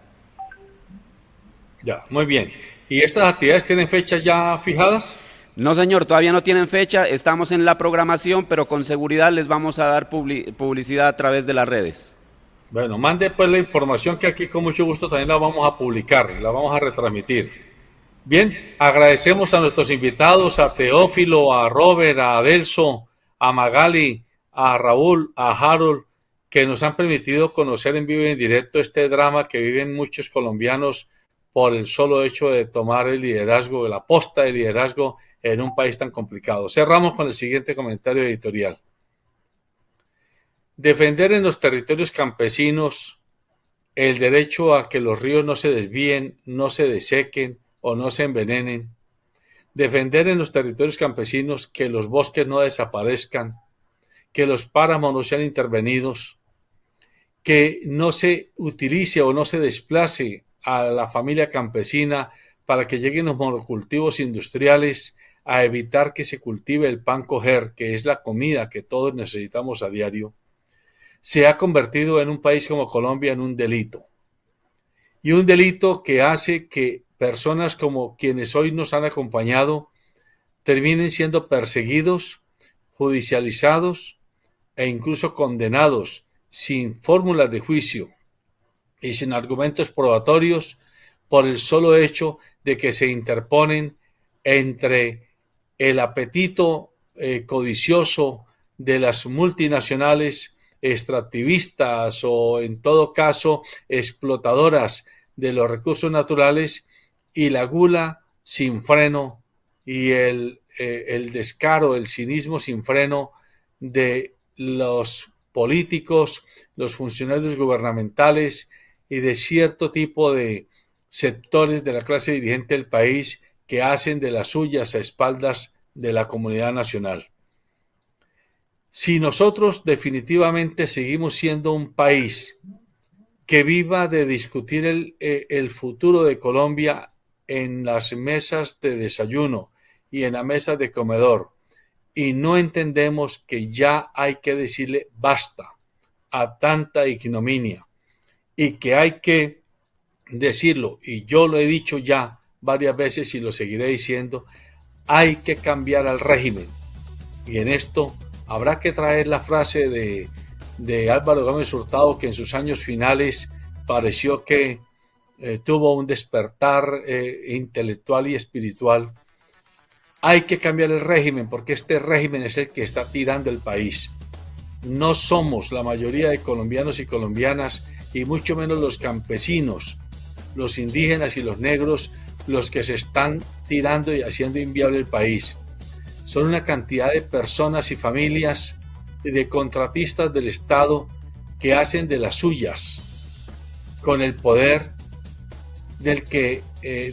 Ya, muy bien. ¿Y estas actividades tienen fechas ya fijadas? No, señor, todavía no tienen fecha, estamos en la programación, pero con seguridad les vamos a dar publicidad a través de las redes. Bueno, mande pues la información que aquí con mucho gusto también la vamos a publicar, la vamos a retransmitir. Bien, agradecemos a nuestros invitados, a Teófilo, a Robert, a Adelso, a Magali, a Raúl, a Harold, que nos han permitido conocer en vivo y en directo este drama que viven muchos colombianos por el solo hecho de tomar el liderazgo, la posta de liderazgo en un país tan complicado. Cerramos con el siguiente comentario editorial. Defender en los territorios campesinos el derecho a que los ríos no se desvíen, no se desequen o no se envenenen. Defender en los territorios campesinos que los bosques no desaparezcan, que los páramos no sean intervenidos, que no se utilice o no se desplace a la familia campesina para que lleguen los monocultivos industriales a evitar que se cultive el pan coger, que es la comida que todos necesitamos a diario, se ha convertido en un país como Colombia en un delito. Y un delito que hace que personas como quienes hoy nos han acompañado terminen siendo perseguidos, judicializados e incluso condenados sin fórmulas de juicio y sin argumentos probatorios por el solo hecho de que se interponen entre el apetito codicioso de las multinacionales extractivistas o en todo caso explotadoras de los recursos naturales y la gula sin freno y el descaro, el cinismo sin freno de los políticos, los funcionarios gubernamentales y de cierto tipo de sectores de la clase dirigente del país que hacen de las suyas a espaldas de la comunidad nacional. Si nosotros definitivamente seguimos siendo un país que viva de discutir el futuro de Colombia en las mesas de desayuno y en la mesa de comedor, y no entendemos que ya hay que decirle basta a tanta ignominia y que hay que decirlo, y yo lo he dicho ya varias veces y lo seguiré diciendo, hay que cambiar al régimen. Y en esto habrá que traer la frase de Álvaro Gómez Hurtado, que en sus años finales pareció que tuvo un despertar intelectual y espiritual. Hay que cambiar el régimen porque este régimen es el que está tirando el país. No somos la mayoría de colombianos y colombianas, y mucho menos los campesinos, los indígenas y los negros, los que se están tirando y haciendo inviable el país. Son una cantidad de personas y familias de contratistas del Estado que hacen de las suyas con el poder del que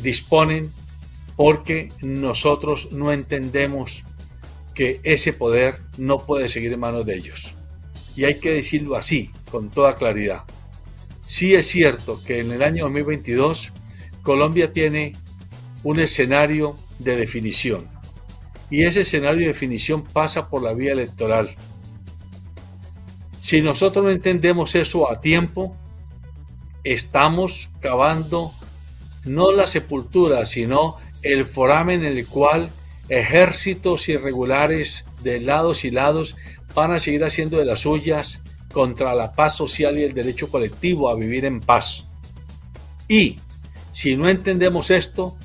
disponen, porque nosotros no entendemos que ese poder no puede seguir en manos de ellos. Y hay que decirlo así, con toda claridad. Sí es cierto que en el año 2022 Colombia tiene un escenario de definición. Y ese escenario de definición pasa por la vía electoral. Si nosotros no entendemos eso a tiempo, estamos cavando no la sepultura, sino el foramen en el cual ejércitos irregulares de lados y lados van a seguir haciendo de las suyas contra la paz social y el derecho colectivo a vivir en paz. Y si no entendemos esto,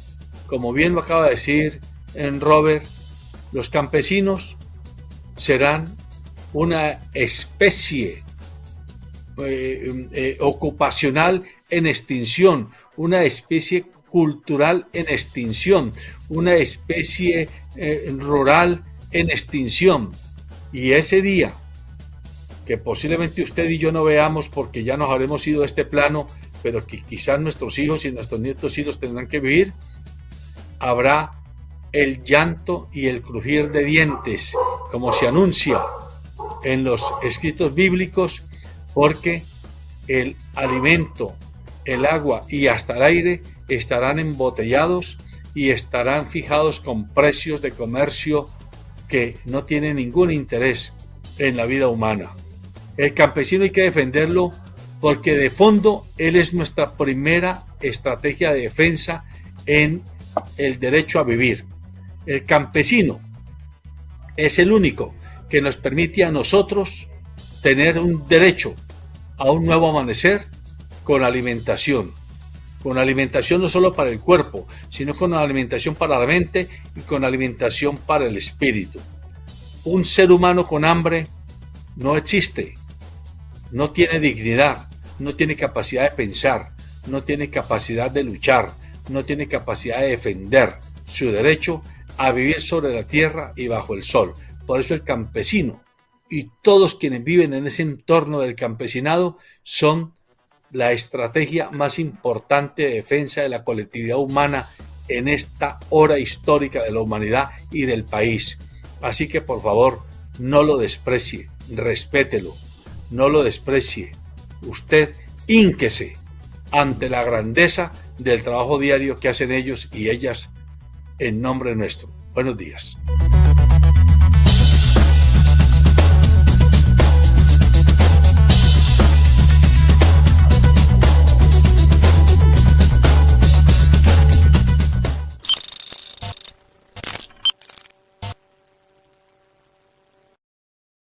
como bien lo acaba de decir Robert, los campesinos serán una especie ocupacional en extinción, una especie cultural en extinción, una especie rural en extinción. Y ese día, que posiblemente usted y yo no veamos porque ya nos habremos ido de este plano, pero que quizás nuestros hijos y nuestros nietos sí los tendrán que vivir, habrá el llanto y el crujir de dientes, como se anuncia en los escritos bíblicos, porque el alimento, el agua y hasta el aire estarán embotellados y estarán fijados con precios de comercio que no tienen ningún interés en la vida humana. El campesino hay que defenderlo porque de fondo él es nuestra primera estrategia de defensa en el derecho a vivir. El campesino es el único que nos permite a nosotros tener un derecho a un nuevo amanecer con alimentación no solo para el cuerpo, sino con alimentación para la mente y con alimentación para el espíritu. Un ser humano con hambre no existe, no tiene dignidad, no tiene capacidad de pensar, no tiene capacidad de luchar, no tiene capacidad de defender su derecho a vivir sobre la tierra y bajo el sol. Por eso el campesino y todos quienes viven en ese entorno del campesinado son la estrategia más importante de defensa de la colectividad humana en esta hora histórica de la humanidad y del país. Así que por favor, no lo desprecie, respételo, no lo desprecie. Usted hínquese ante la grandeza del trabajo diario que hacen ellos y ellas en nombre nuestro. Buenos días.